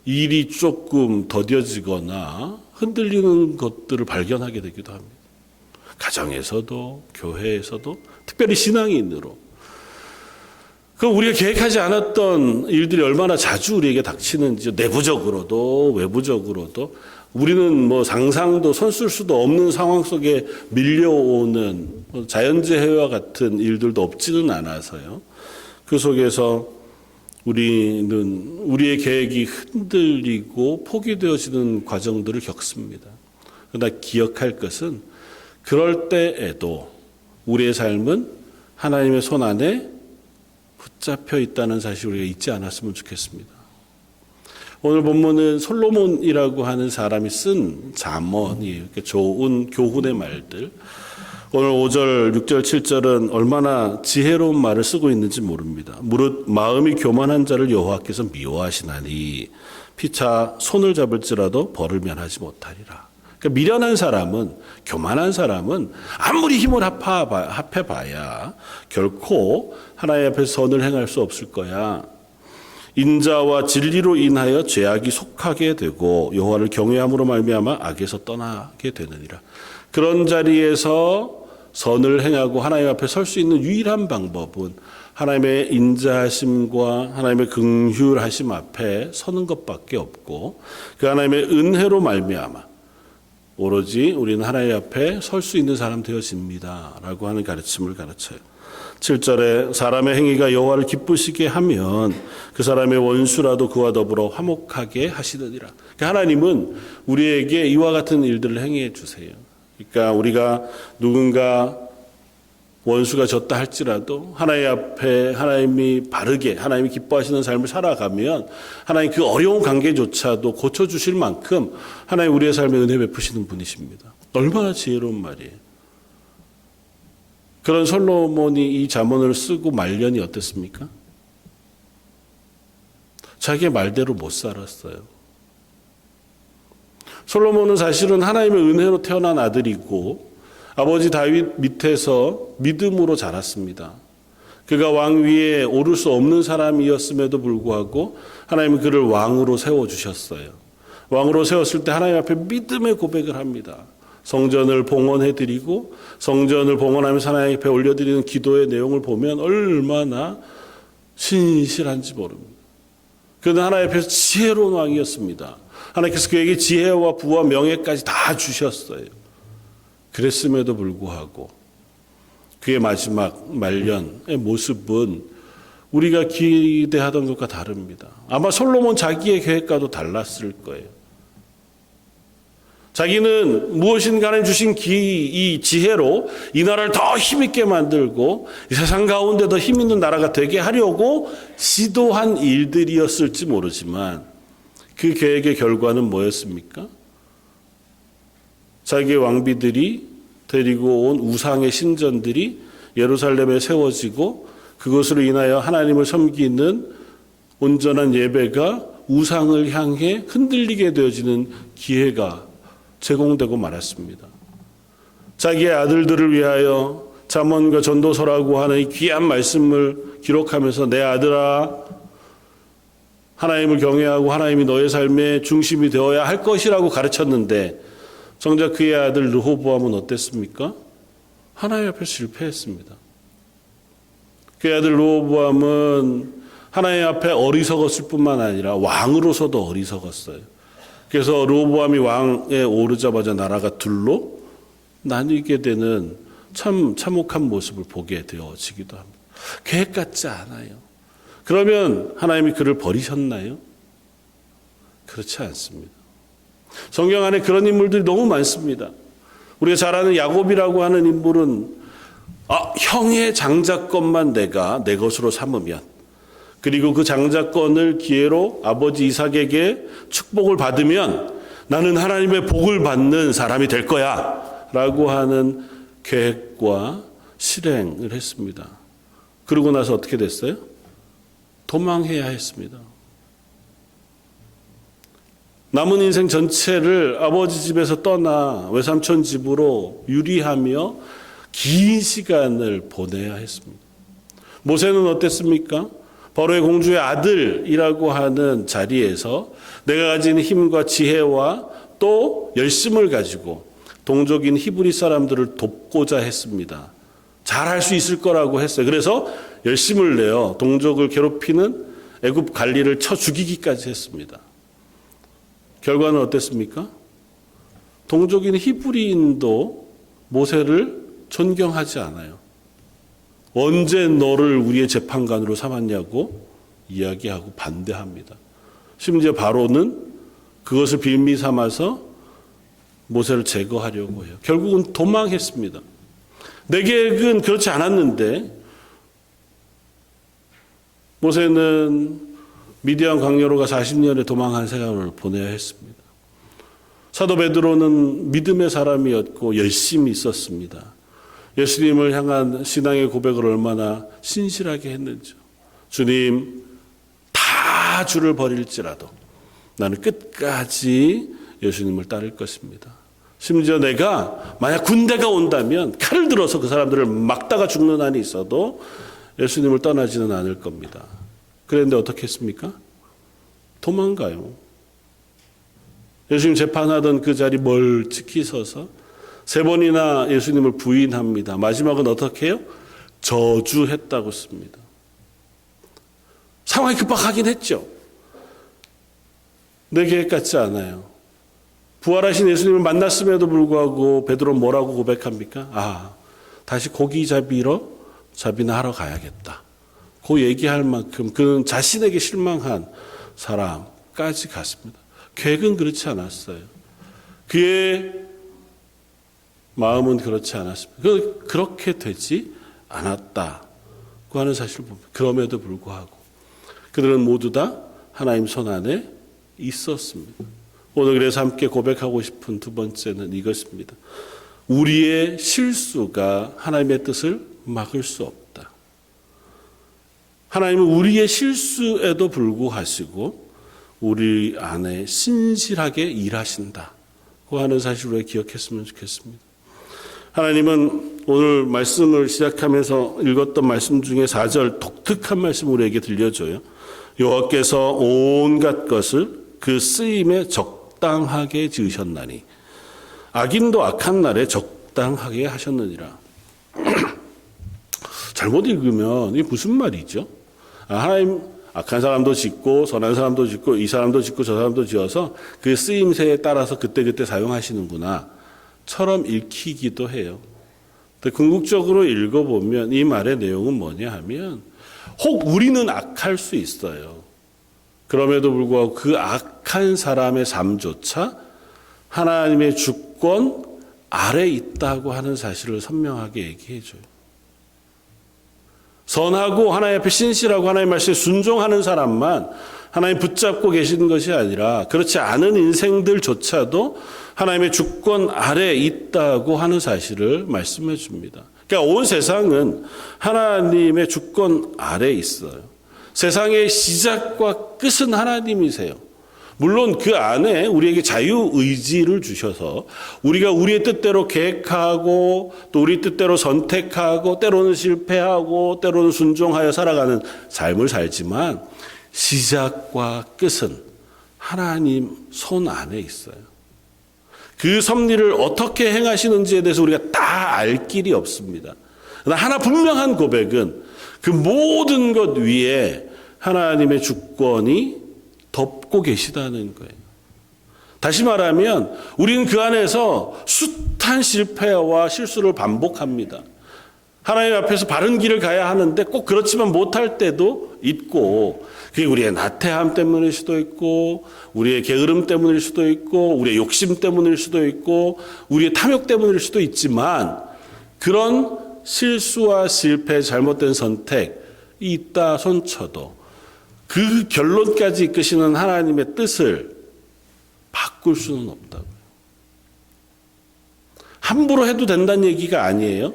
일이 조금 더뎌지거나 흔들리는 것들을 발견하게 되기도 합니다. 가정에서도 교회에서도 특별히 신앙인으로. 그럼 우리가 계획하지 않았던 일들이 얼마나 자주 우리에게 닥치는지 내부적으로도 외부적으로도 우리는 상상도 손쓸 수도 없는 상황 속에 밀려오는 자연재해와 같은 일들도 없지는 않아서요. 그 속에서 우리는 우리의 계획이 흔들리고 포기되어지는 과정들을 겪습니다. 그러나 기억할 것은 그럴 때에도 우리의 삶은 하나님의 손 안에 붙잡혀 있다는 사실을 우리가 잊지 않았으면 좋겠습니다. 오늘 본문은 솔로몬이라고 하는 사람이 쓴 잠언이에요. 좋은 교훈의 말들. 오늘 5절, 6절, 7절은 얼마나 지혜로운 말을 쓰고 있는지 모릅니다. 무릇 마음이 교만한 자를 여호와께서 미워하시나니 피차 손을 잡을지라도 벌을 면하지 못하리라. 그러니까 미련한 사람은, 교만한 사람은 아무리 힘을 합해봐야 결코 하나님 앞에서 선을 행할 수 없을 거야. 인자와 진리로 인하여 죄악이 속하게 되고 여호와를 경외함으로 말미암아 악에서 떠나게 되느니라. 그런 자리에서 선을 행하고 하나님 앞에 설 수 있는 유일한 방법은 하나님의 인자하심과 하나님의 긍휼하심 앞에 서는 것밖에 없고 그 하나님의 은혜로 말미암아 오로지 우리는 하나님 앞에 설 수 있는 사람 되어집니다. 라고 하는 가르침을 가르쳐요. 7절에 사람의 행위가 여호와를 기쁘시게 하면 그 사람의 원수라도 그와 더불어 화목하게 하시느니라. 그러니까 하나님은 우리에게 이와 같은 일들을 행해 주세요. 그러니까 우리가 누군가 원수가 졌다 할지라도 하나님 앞에 하나님이 바르게 하나님이 기뻐하시는 삶을 살아가면 하나님 그 어려운 관계조차도 고쳐주실 만큼 하나님 우리의 삶에 은혜 베푸시는 분이십니다. 얼마나 지혜로운 말이에요. 그런 솔로몬이 이 잠언을 쓰고 말년이 어땠습니까? 자기의 말대로 못 살았어요. 솔로몬은 사실은 하나님의 은혜로 태어난 아들이고 아버지 다윗 밑에서 믿음으로 자랐습니다. 그가 왕 위에 오를 수 없는 사람이었음에도 불구하고 하나님은 그를 왕으로 세워주셨어요. 왕으로 세웠을 때 하나님 앞에 믿음의 고백을 합니다. 성전을 봉헌해드리고 성전을 봉헌하면서 하나님 앞에 올려드리는 기도의 내용을 보면 얼마나 신실한지 모릅니다. 그는 하나님 앞에서 지혜로운 왕이었습니다. 하나님께서 그에게 지혜와 부와 명예까지 다 주셨어요. 그랬음에도 불구하고 그의 마지막 말년의 모습은 우리가 기대하던 것과 다릅니다. 아마 솔로몬 자기의 계획과도 달랐을 거예요. 자기는 무엇인가 하나님 주신 이 지혜로 이 나라를 더 힘있게 만들고 이 세상 가운데 더 힘있는 나라가 되게 하려고 시도한 일들이었을지 모르지만 그 계획의 결과는 뭐였습니까? 자기의 왕비들이 데리고 온 우상의 신전들이 예루살렘에 세워지고 그것으로 인하여 하나님을 섬기는 온전한 예배가 우상을 향해 흔들리게 되어지는 기회가 제공되고 말았습니다. 자기의 아들들을 위하여 잠언과 전도서라고 하는 이 귀한 말씀을 기록하면서 내 아들아 하나님을 경외하고 하나님이 너의 삶의 중심이 되어야 할 것이라고 가르쳤는데 정작 그의 아들 르호보암은 어땠습니까? 하나님 앞에 실패했습니다. 그의 아들 르호보암은 하나님 앞에 어리석었을 뿐만 아니라 왕으로서도 어리석었어요. 그래서 르호보암이 왕에 오르자마자 나라가 둘로 나뉘게 되는 참 참혹한 모습을 보게 되어지기도 합니다. 계획 같지 않아요. 그러면 하나님이 그를 버리셨나요? 그렇지 않습니다. 성경 안에 그런 인물들이 너무 많습니다. 우리가 잘 아는 야곱이라고 하는 인물은 형의 장자권만 내가 내 것으로 삼으면 그리고 그 장자권을 기회로 아버지 이삭에게 축복을 받으면 나는 하나님의 복을 받는 사람이 될 거야 라고 하는 계획과 실행을 했습니다. 그러고 나서 어떻게 됐어요? 도망해야 했습니다. 남은 인생 전체를 아버지 집에서 떠나 외삼촌 집으로 유리하며 긴 시간을 보내야 했습니다. 모세는 어땠습니까? 바로의 공주의 아들이라고 하는 자리에서 내가 가진 힘과 지혜와 또 열심을 가지고 동족인 히브리 사람들을 돕고자 했습니다. 잘할 수 있을 거라고 했어요. 그래서 열심을 내어 동족을 괴롭히는 애굽 관리를 쳐 죽이기까지 했습니다. 결과는 어땠습니까? 동족인 히브리인도 모세를 존경하지 않아요. 언제 너를 우리의 재판관으로 삼았냐고 이야기하고 반대합니다. 심지어 바로는 그것을 빌미 삼아서 모세를 제거하려고 해요. 결국은 도망했습니다. 내 계획은 그렇지 않았는데 모세는 미디안 광야로 가 40년의 도망한 생활을 보내야 했습니다. 사도 베드로는 믿음의 사람이었고 열심히 있었습니다. 예수님을 향한 신앙의 고백을 얼마나 신실하게 했는지. 주님, 다 주를 버릴지라도 나는 끝까지 예수님을 따를 것입니다. 심지어 내가 만약 군대가 온다면 칼을 들어서 그 사람들을 막다가 죽는 한이 있어도 예수님을 떠나지는 않을 겁니다. 그런데 어떻게 했습니까? 도망가요. 예수님 재판하던 그 자리 멀찍이 서서 3번이나 예수님을 부인합니다. 마지막은 어떻게 해요? 저주했다고 씁니다. 상황이 급박하긴 했죠. 내 계획 같지 않아요. 부활하신 예수님을 만났음에도 불구하고 베드로는 뭐라고 고백합니까? 다시 고기 잡이나 하러 가야겠다. 그 얘기할 만큼 그는 자신에게 실망한 사람까지 갔습니다. 계획은 그렇지 않았어요. 그의 마음은 그렇지 않았습니다. 그렇게 되지 않았다고 하는 사실을 봅니다. 그럼에도 불구하고 그들은 모두 다 하나님 손 안에 있었습니다. 오늘 그래서 함께 고백하고 싶은 두 번째는 이것입니다. 우리의 실수가 하나님의 뜻을 막을 수 없다. 하나님은 우리의 실수에도 불구하시고 우리 안에 신실하게 일하신다고 하는 사실을 우리가 기억했으면 좋겠습니다. 하나님은 오늘 말씀을 시작하면서 읽었던 말씀 중에 4절 독특한 말씀을 우리에게 들려줘요. 여호와께서 온갖 것을 그 쓰임에 적당하게 지으셨나니 악인도 악한 날에 적당하게 하셨느니라. 잘못 읽으면 이게 무슨 말이죠? 하나님 악한 사람도 짓고 선한 사람도 짓고 이 사람도 짓고 저 사람도 지어서 그 쓰임새에 따라서 그때그때 사용하시는구나 처럼 읽히기도 해요. 근데 궁극적으로 읽어보면 이 말의 내용은 뭐냐 하면 혹 우리는 악할 수 있어요. 그럼에도 불구하고 그 악한 사람의 삶조차 하나님의 주권 아래 있다고 하는 사실을 선명하게 얘기해 줘요. 선하고 하나님 앞에 신실하고 하나님 말씀에 순종하는 사람만 하나님 붙잡고 계시는 것이 아니라 그렇지 않은 인생들조차도 하나님의 주권 아래 있다고 하는 사실을 말씀해 줍니다. 그러니까 온 세상은 하나님의 주권 아래 있어요. 세상의 시작과 끝은 하나님이세요. 물론 그 안에 우리에게 자유의지를 주셔서 우리가 우리의 뜻대로 계획하고 또 우리 뜻대로 선택하고 때로는 실패하고 때로는 순종하여 살아가는 삶을 살지만 시작과 끝은 하나님 손 안에 있어요. 그 섭리를 어떻게 행하시는지에 대해서 우리가 다 알 길이 없습니다. 그러나 하나 분명한 고백은 그 모든 것 위에 하나님의 주권이 덮고 계시다는 거예요. 다시 말하면 우리는 그 안에서 숱한 실패와 실수를 반복합니다. 하나님 앞에서 바른 길을 가야 하는데 꼭 그렇지만 못할 때도 있고 그게 우리의 나태함 때문일 수도 있고 우리의 게으름 때문일 수도 있고 우리의 욕심 때문일 수도 있고 우리의 탐욕 때문일 수도 있지만 그런 실수와 실패, 잘못된 선택이 있다 손쳐도 그 결론까지 이끄시는 하나님의 뜻을 바꿀 수는 없다고요. 함부로 해도 된다는 얘기가 아니에요.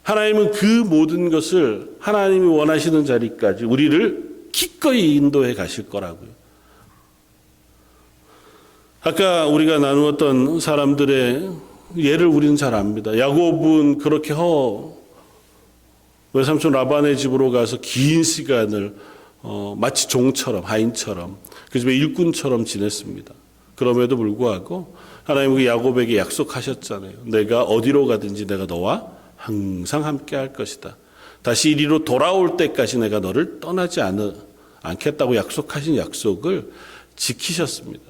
하나님은 그 모든 것을 하나님이 원하시는 자리까지 우리를 기꺼이 인도해 가실 거라고요. 아까 우리가 나누었던 사람들의 예를 우리는 잘 압니다. 야곱은 그렇게 외삼촌 라반의 집으로 가서 긴 시간을 마치 종처럼 하인처럼 그 집의 일꾼처럼 지냈습니다. 그럼에도 불구하고 하나님은 야곱에게 약속하셨잖아요. 내가 어디로 가든지 내가 너와 항상 함께 할 것이다. 다시 이리로 돌아올 때까지 내가 너를 떠나지 않겠다고 약속하신 약속을 지키셨습니다.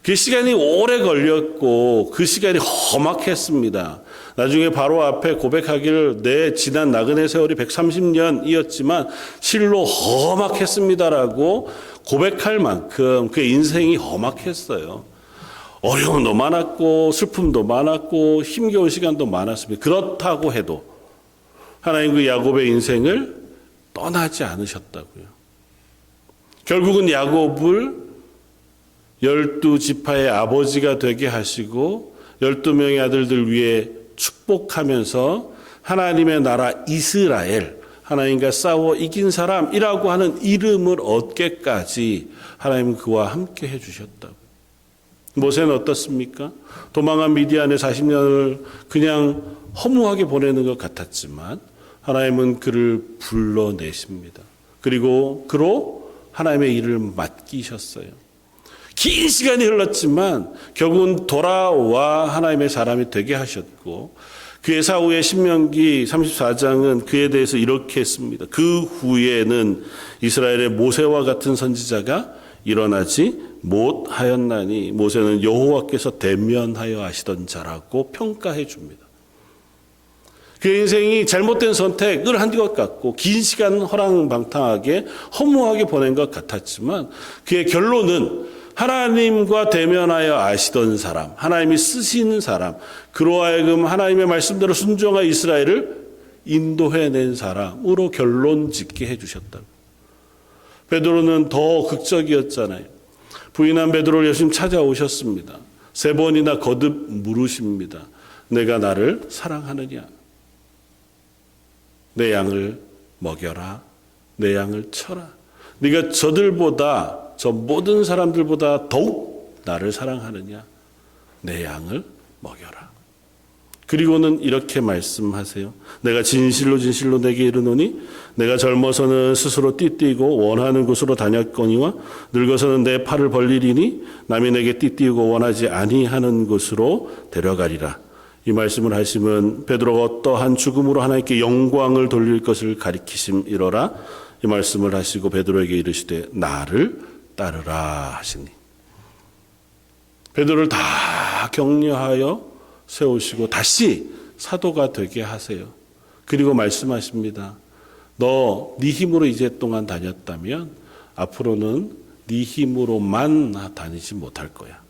그 시간이 오래 걸렸고 그 시간이 험악했습니다. 나중에 바로 앞에 고백하기를 내 지난 나그네 세월이 130년이었지만 실로 험악했습니다라고 고백할 만큼 그의 인생이 험악했어요. 어려움도 많았고 슬픔도 많았고 힘겨운 시간도 많았습니다. 그렇다고 해도 하나님 그 야곱의 인생을 떠나지 않으셨다고요. 결국은 야곱을 12지파의 아버지가 되게 하시고 12명의 아들들 위해 축복하면서 하나님의 나라 이스라엘, 하나님과 싸워 이긴 사람이라고 하는 이름을 얻게까지 하나님은 그와 함께 해주셨다고. 모세는 어떻습니까? 도망한 미디안에 40년을 그냥 허무하게 보내는 것 같았지만 하나님은 그를 불러내십니다. 그리고 그로 하나님의 일을 맡기셨어요. 긴 시간이 흘렀지만 결국은 돌아와 하나님의 사람이 되게 하셨고 그의 사후에 신명기 34장은 그에 대해서 이렇게 했습니다. 그 후에는 이스라엘의 모세와 같은 선지자가 일어나지 못하였나니 모세는 여호와께서 대면하여 하시던 자라고 평가해 줍니다. 그의 인생이 잘못된 선택을 한 것 같고 긴 시간 허랑방탕하게 허무하게 보낸 것 같았지만 그의 결론은 하나님과 대면하여 아시던 사람, 하나님이 쓰시는 사람, 그로 하여금 하나님의 말씀대로 순종하여 이스라엘을 인도해낸 사람으로 결론 짓게 해주셨다고. 베드로는 더 극적이었잖아요. 부인한 베드로를 예수님 찾아오셨습니다. 3번이나 거듭 물으십니다. 내가 나를 사랑하느냐? 내 양을 먹여라. 내 양을 쳐라. 네가 저 모든 사람들보다 더욱 나를 사랑하느냐? 내 양을 먹여라. 그리고는 이렇게 말씀하세요. 내가 진실로 진실로 내게 이르노니 내가 젊어서는 스스로 띠띠고 원하는 곳으로 다녔거니와 늙어서는 내 팔을 벌리리니 남이 내게 띠띠고 원하지 아니하는 곳으로 데려가리라. 이 말씀을 하시면 베드로가 어떠한 죽음으로 하나님께 영광을 돌릴 것을 가리키심이로라. 이 말씀을 하시고 베드로에게 이르시되 나를 따르라 하시니 베드로를 다 격려하여 세우시고 다시 사도가 되게 하세요. 그리고 말씀하십니다. 너 네 힘으로 이제 동안 다녔다면 앞으로는 네 힘으로만 다니지 못할 거야.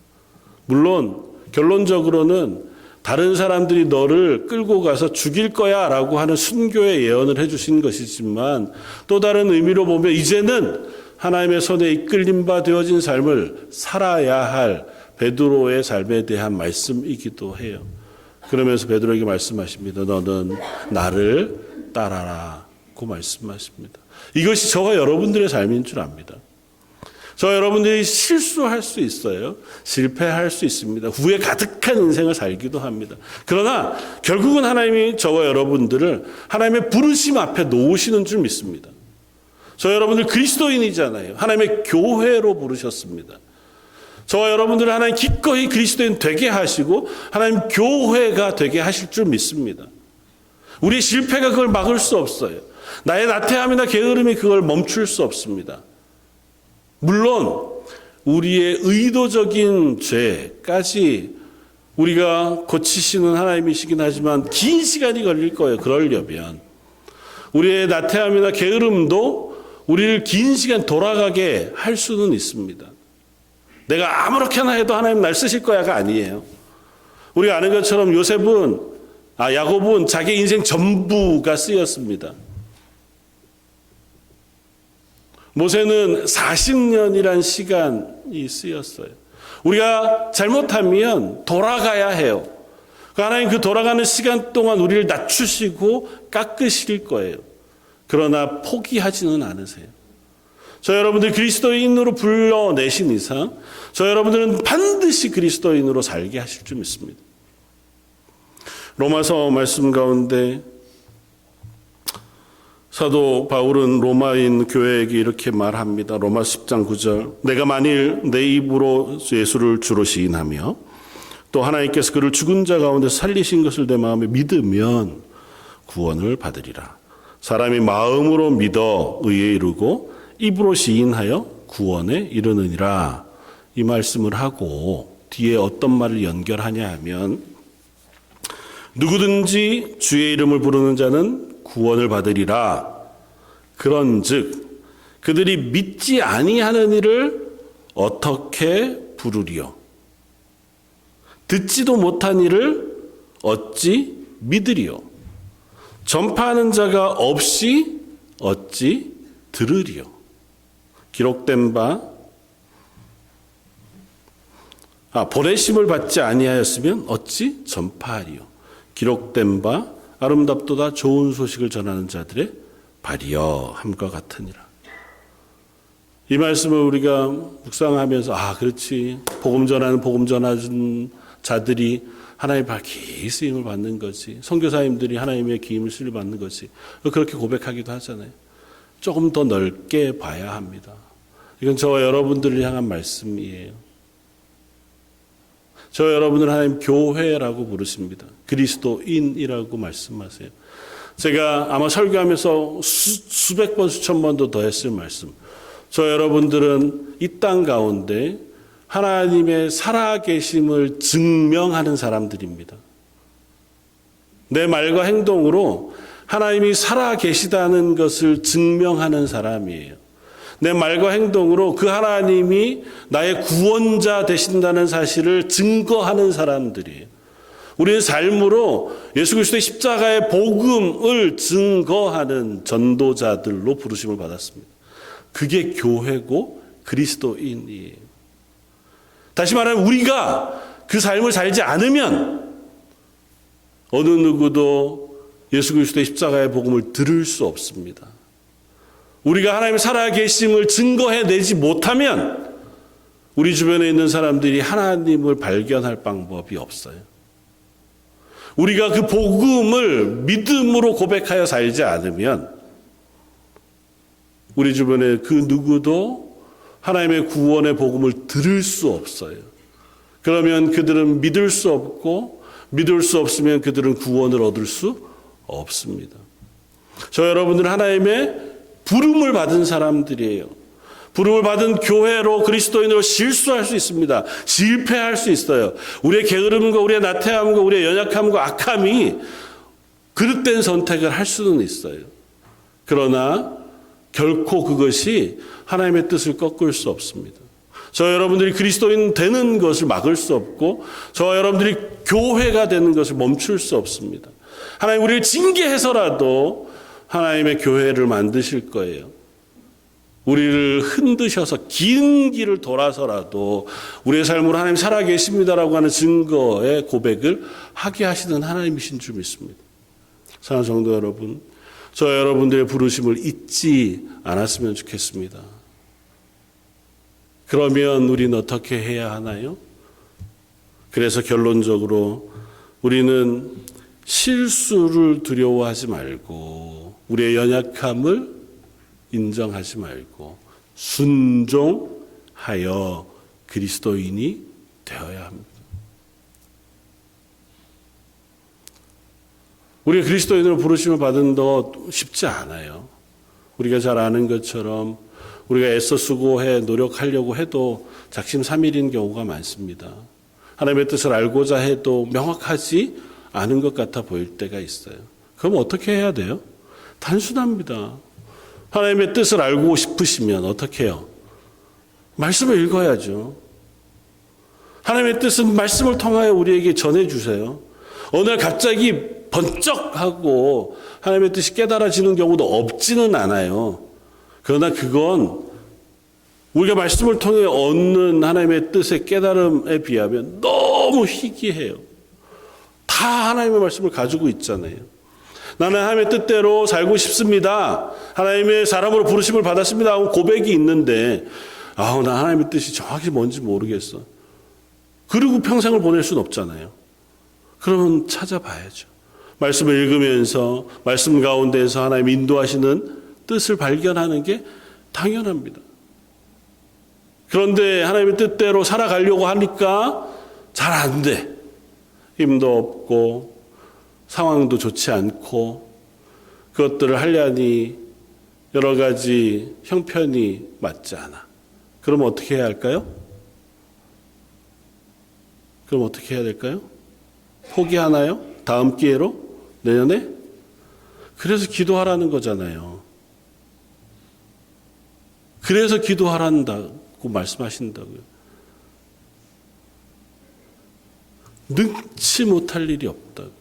물론 결론적으로는 다른 사람들이 너를 끌고 가서 죽일 거야 라고 하는 순교의 예언을 해주신 것이지만, 또 다른 의미로 보면 이제는 하나님의 손에 이끌림 바 되어진 삶을 살아야 할 베드로의 삶에 대한 말씀이기도 해요. 그러면서 베드로에게 말씀하십니다. 너는 나를 따라라고 말씀하십니다. 이것이 저와 여러분들의 삶인 줄 압니다. 저와 여러분들이 실수할 수 있어요. 실패할 수 있습니다. 후회 가득한 인생을 살기도 합니다. 그러나 결국은 하나님이 저와 여러분들을 하나님의 부르심 앞에 놓으시는 줄 믿습니다. 저 여러분들 그리스도인이잖아요. 하나님의 교회로 부르셨습니다. 저와 여러분들을 하나님 기꺼이 그리스도인 되게 하시고 하나님 교회가 되게 하실 줄 믿습니다. 우리의 실패가 그걸 막을 수 없어요. 나의 나태함이나 게으름이 그걸 멈출 수 없습니다. 물론 우리의 의도적인 죄까지 우리가 고치시는 하나님이시긴 하지만 긴 시간이 걸릴 거예요. 그러려면 우리의 나태함이나 게으름도 우리를 긴 시간 돌아가게 할 수는 있습니다. 내가 아무렇게나 해도 하나님 날 쓰실 거야가 아니에요. 우리가 아는 것처럼 야곱은 자기 인생 전부가 쓰였습니다. 모세는 40년이란 시간이 쓰였어요. 우리가 잘못하면 돌아가야 해요. 하나님 그 돌아가는 시간 동안 우리를 낮추시고 깎으실 거예요. 그러나 포기하지는 않으세요. 저 여러분들 그리스도인으로 불러내신 이상 저 여러분들은 반드시 그리스도인으로 살게 하실 줄 믿습니다. 로마서 말씀 가운데 사도 바울은 로마인 교회에게 이렇게 말합니다. 로마 10장 9절. 내가 만일 내 입으로 예수를 주로 시인하며 또 하나님께서 그를 죽은 자 가운데 살리신 것을 내 마음에 믿으면 구원을 받으리라. 사람이 마음으로 믿어 의에 이르고 입으로 시인하여 구원에 이르느니라. 이 말씀을 하고 뒤에 어떤 말을 연결하냐 하면 누구든지 주의 이름을 부르는 자는 구원을 받으리라. 그런즉 그들이 믿지 아니하는 이를 어떻게 부르리요? 듣지도 못한 이를 어찌 믿으리요? 전파하는 자가 없이 어찌 들으리요? 기록된 바 보내심을 받지 아니하였으면 어찌 전파하리요? 기록된 바 아름답도다 좋은 소식을 전하는 자들의 발이여 함과 같으니라. 이 말씀을 우리가 묵상하면서 그렇지, 복음 전하는 자들이 하나님의 밝히 쓰임을 받는 거지, 선교사님들이 하나님의 기임을 쓰임을 받는 거지, 그렇게 고백하기도 하잖아요. 조금 더 넓게 봐야 합니다. 이건 저와 여러분들을 향한 말씀이에요. 저 여러분을 하나님 교회라고 부르십니다. 그리스도인이라고 말씀하세요. 제가 아마 설교하면서 수백 번 수천 번도 더 했을 말씀. 저 여러분들은 이 땅 가운데 하나님의 살아계심을 증명하는 사람들입니다. 내 말과 행동으로 하나님이 살아계시다는 것을 증명하는 사람이에요. 내 말과 행동으로 그 하나님이 나의 구원자 되신다는 사실을 증거하는 사람들이에요. 우리의 삶으로 예수 그리스도의 십자가의 복음을 증거하는 전도자들로 부르심을 받았습니다. 그게 교회고 그리스도인이에요. 다시 말하면 우리가 그 삶을 살지 않으면 어느 누구도 예수 그리스도의 십자가의 복음을 들을 수 없습니다. 우리가 하나님의 살아계심을 증거해내지 못하면 우리 주변에 있는 사람들이 하나님을 발견할 방법이 없어요. 우리가 그 복음을 믿음으로 고백하여 살지 않으면 우리 주변에 그 누구도 하나님의 구원의 복음을 들을 수 없어요. 그러면 그들은 믿을 수 없고 믿을 수 없으면 그들은 구원을 얻을 수 없습니다. 저 여러분들은 하나님의 부름을 받은 사람들이에요. 부름을 받은 교회로 그리스도인으로 실수할 수 있습니다. 실패할 수 있어요. 우리의 게으름과 우리의 나태함과 우리의 연약함과 악함이 그릇된 선택을 할 수는 있어요. 그러나 결코 그것이 하나님의 뜻을 꺾을 수 없습니다. 저 여러분들이 그리스도인 되는 것을 막을 수 없고 저 여러분들이 교회가 되는 것을 멈출 수 없습니다. 하나님 우리를 징계해서라도 하나님의 교회를 만드실 거예요. 우리를 흔드셔서 긴 길을 돌아서라도 우리의 삶으로 하나님 살아계십니다라고 하는 증거의 고백을 하게 하시는 하나님이신 줄 믿습니다. 사랑하는 성도 여러분, 저 여러분들의 부르심을 잊지 않았으면 좋겠습니다. 그러면 우리는 어떻게 해야 하나요? 그래서 결론적으로 우리는 실수를 두려워하지 말고 우리의 연약함을 인정하지 말고 순종하여 그리스도인이 되어야 합니다. 우리가 그리스도인으로 부르심을 받은 것 쉽지 않아요. 우리가 잘 아는 것처럼 우리가 애써 수고해 노력하려고 해도 작심삼일인 경우가 많습니다. 하나님의 뜻을 알고자 해도 명확하지 않은 것 같아 보일 때가 있어요. 그럼 어떻게 해야 돼요? 단순합니다. 하나님의 뜻을 알고 싶으시면 어떻게 해요? 말씀을 읽어야죠. 하나님의 뜻은 말씀을 통하여 우리에게 전해주세요. 어느 날 갑자기 번쩍하고 하나님의 뜻이 깨달아지는 경우도 없지는 않아요. 그러나 그건 우리가 말씀을 통해 얻는 하나님의 뜻의 깨달음에 비하면 너무 희귀해요. 다 하나님의 말씀을 가지고 있잖아요. 나는 하나님의 뜻대로 살고 싶습니다. 하나님의 사람으로 부르심을 받았습니다 하고 고백이 있는데 나 하나님의 뜻이 정확히 뭔지 모르겠어. 그리고 평생을 보낼 수는 없잖아요. 그러면 찾아봐야죠. 말씀을 읽으면서 말씀 가운데에서 하나님 인도하시는 뜻을 발견하는 게 당연합니다. 그런데 하나님의 뜻대로 살아가려고 하니까 잘 안 돼. 힘도 없고 상황도 좋지 않고 그것들을 하려니 여러 가지 형편이 맞지 않아. 그럼 어떻게 해야 할까요? 그럼 어떻게 해야 될까요? 포기하나요? 다음 기회로? 내년에? 그래서 기도하라는 거잖아요. 그래서 기도하란다고 말씀하신다고요. 능치 못할 일이 없다고.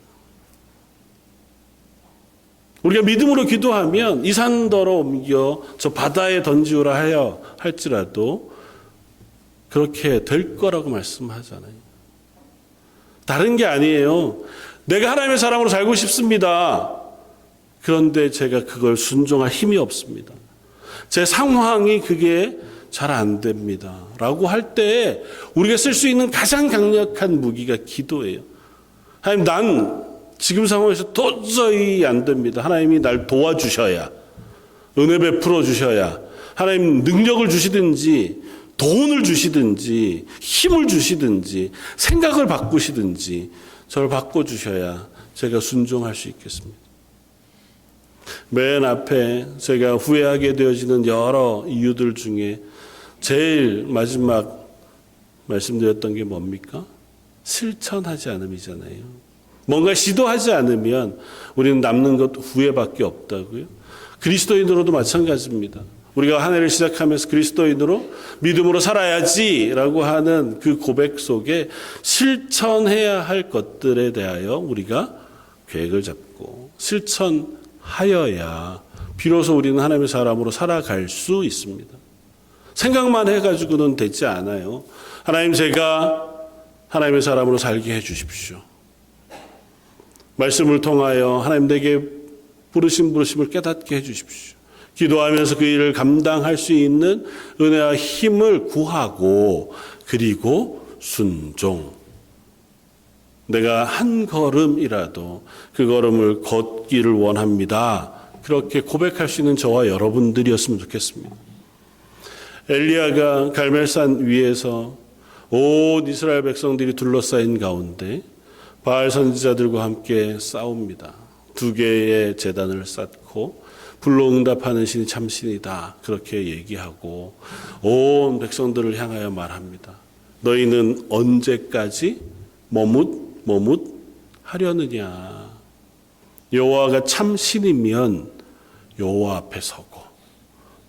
우리가 믿음으로 기도하면 이 산더러 옮겨 저 바다에 던지우라 하여 할지라도 그렇게 될 거라고 말씀하잖아요. 다른 게 아니에요. 내가 하나님의 사람으로 살고 싶습니다. 그런데 제가 그걸 순종할 힘이 없습니다. 제 상황이 그게 잘 안 됩니다. 라고 할 때 우리가 쓸 수 있는 가장 강력한 무기가 기도예요. 하나님, 난 지금 상황에서 도저히 안 됩니다. 하나님이 날 도와주셔야, 은혜 베풀어 주셔야, 하나님 능력을 주시든지 돈을 주시든지 힘을 주시든지 생각을 바꾸시든지 저를 바꿔주셔야 제가 순종할 수 있겠습니다. 맨 앞에 제가 후회하게 되어지는 여러 이유들 중에 제일 마지막 말씀드렸던 게 뭡니까? 실천하지 않음이잖아요. 뭔가 시도하지 않으면 우리는 남는 것 후회밖에 없다고요. 그리스도인으로도 마찬가지입니다. 우리가 한 해를 시작하면서 그리스도인으로 믿음으로 살아야지라고 하는 그 고백 속에 실천해야 할 것들에 대하여 우리가 계획을 잡고 실천하여야 비로소 우리는 하나님의 사람으로 살아갈 수 있습니다. 생각만 해가지고는 되지 않아요. 하나님, 제가 하나님의 사람으로 살게 해주십시오. 말씀을 통하여 하나님 내게 부르심을 깨닫게 해주십시오. 기도하면서 그 일을 감당할 수 있는 은혜와 힘을 구하고 그리고 순종. 내가 한 걸음이라도 그 걸음을 걷기를 원합니다. 그렇게 고백할 수 있는 저와 여러분들이었으면 좋겠습니다. 엘리야가 갈멜산 위에서 온 이스라엘 백성들이 둘러싸인 가운데 바알 선지자들과 함께 싸웁니다. 2개의 제단을 쌓고 불로 응답하는 신이 참신이다. 그렇게 얘기하고 온 백성들을 향하여 말합니다. 너희는 언제까지 머뭇하려느냐. 여호와가 참신이면 여호와 앞에 서고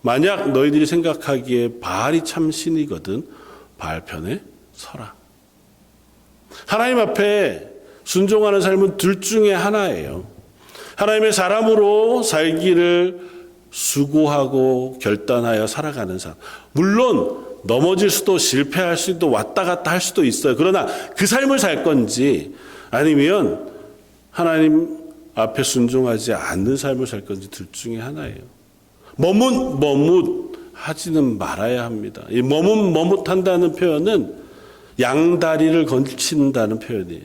만약 너희들이 생각하기에 바알이 참신이거든 바알 편에 서라. 하나님 앞에 순종하는 삶은 둘 중에 하나예요. 하나님의 사람으로 살기를 수고하고 결단하여 살아가는 삶. 물론 넘어질 수도 실패할 수도 왔다 갔다 할 수도 있어요. 그러나 그 삶을 살 건지 아니면 하나님 앞에 순종하지 않는 삶을 살 건지 둘 중에 하나예요. 머뭇하지는 말아야 합니다. 이 머뭇한다는 표현은 양다리를 걸친다는 표현이에요.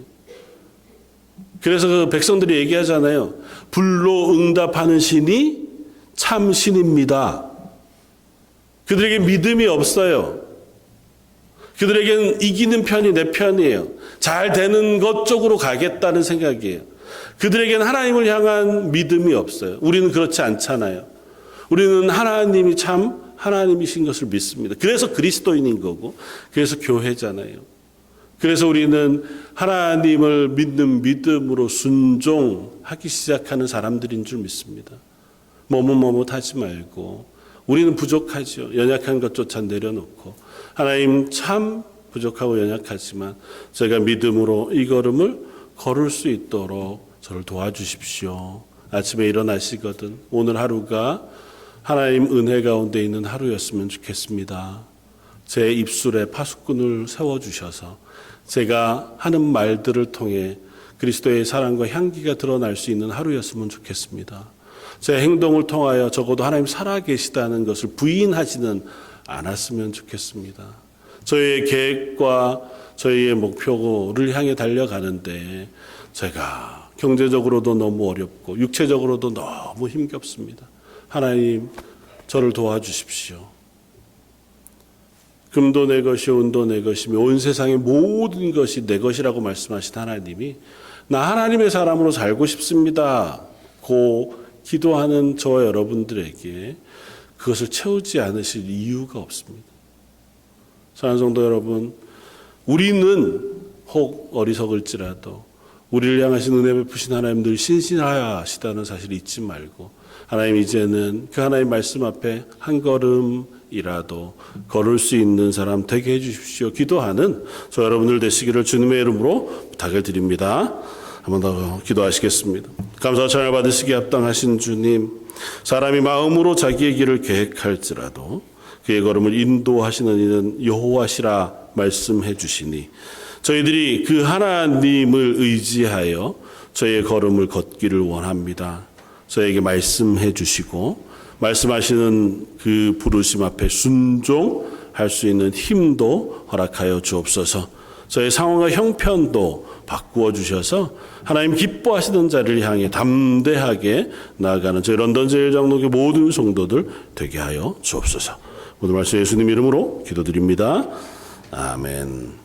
그래서 그 백성들이 얘기하잖아요. 불로 응답하는 신이 참 신입니다. 그들에게 믿음이 없어요. 그들에게는 이기는 편이 내 편이에요. 잘 되는 것 쪽으로 가겠다는 생각이에요. 그들에게는 하나님을 향한 믿음이 없어요. 우리는 그렇지 않잖아요. 우리는 하나님이 참 하나님이신 것을 믿습니다. 그래서 그리스도인인 거고, 그래서 교회잖아요. 그래서 우리는 하나님을 믿는 믿음으로 순종하기 시작하는 사람들인 줄 믿습니다. 머뭇하지 말고, 우리는 부족하죠. 연약한 것조차 내려놓고, 하나님 참 부족하고 연약하지만 제가 믿음으로 이 걸음을 걸을 수 있도록 저를 도와주십시오. 아침에 일어나시거든 오늘 하루가 하나님 은혜 가운데 있는 하루였으면 좋겠습니다. 제 입술에 파수꾼을 세워주셔서 제가 하는 말들을 통해 그리스도의 사랑과 향기가 드러날 수 있는 하루였으면 좋겠습니다. 제 행동을 통하여 적어도 하나님 살아계시다는 것을 부인하지는 않았으면 좋겠습니다. 저희의 계획과 저희의 목표를 향해 달려가는데 제가 경제적으로도 너무 어렵고 육체적으로도 너무 힘겹습니다. 하나님 저를 도와주십시오. 금도 내 것이요 은도 내 것이며 온 세상의 모든 것이 내 것이라고 말씀하신 하나님이 나 하나님의 사람으로 살고 싶습니다. 고 기도하는 저와 여러분들에게 그것을 채우지 않으실 이유가 없습니다. 사랑하는 성도 여러분, 우리는 혹 어리석을지라도 우리를 향하신 은혜 베푸신 하나님 늘 신실하시다는 사실을 잊지 말고 하나님 이제는 그 하나님 말씀 앞에 한 걸음이라도 걸을 수 있는 사람 되게 해주십시오. 기도하는 저 여러분들 되시기를 주님의 이름으로 부탁을 드립니다. 한 번 더 기도하시겠습니다. 감사와 찬양을 받으시기에 합당하신 주님, 사람이 마음으로 자기의 길을 계획할지라도 그의 걸음을 인도하시는 이는 여호와시라 말씀해 주시니 저희들이 그 하나님을 의지하여 저희의 걸음을 걷기를 원합니다. 저에게 말씀해 주시고 말씀하시는 그 부르심 앞에 순종할 수 있는 힘도 허락하여 주옵소서. 저의 상황과 형편도 바꾸어 주셔서 하나님 기뻐하시는 자리를 향해 담대하게 나아가는 저희 런던 제일장로교 모든 성도들 되게 하여 주옵소서. 모든 말씀 예수님 이름으로 기도드립니다. 아멘.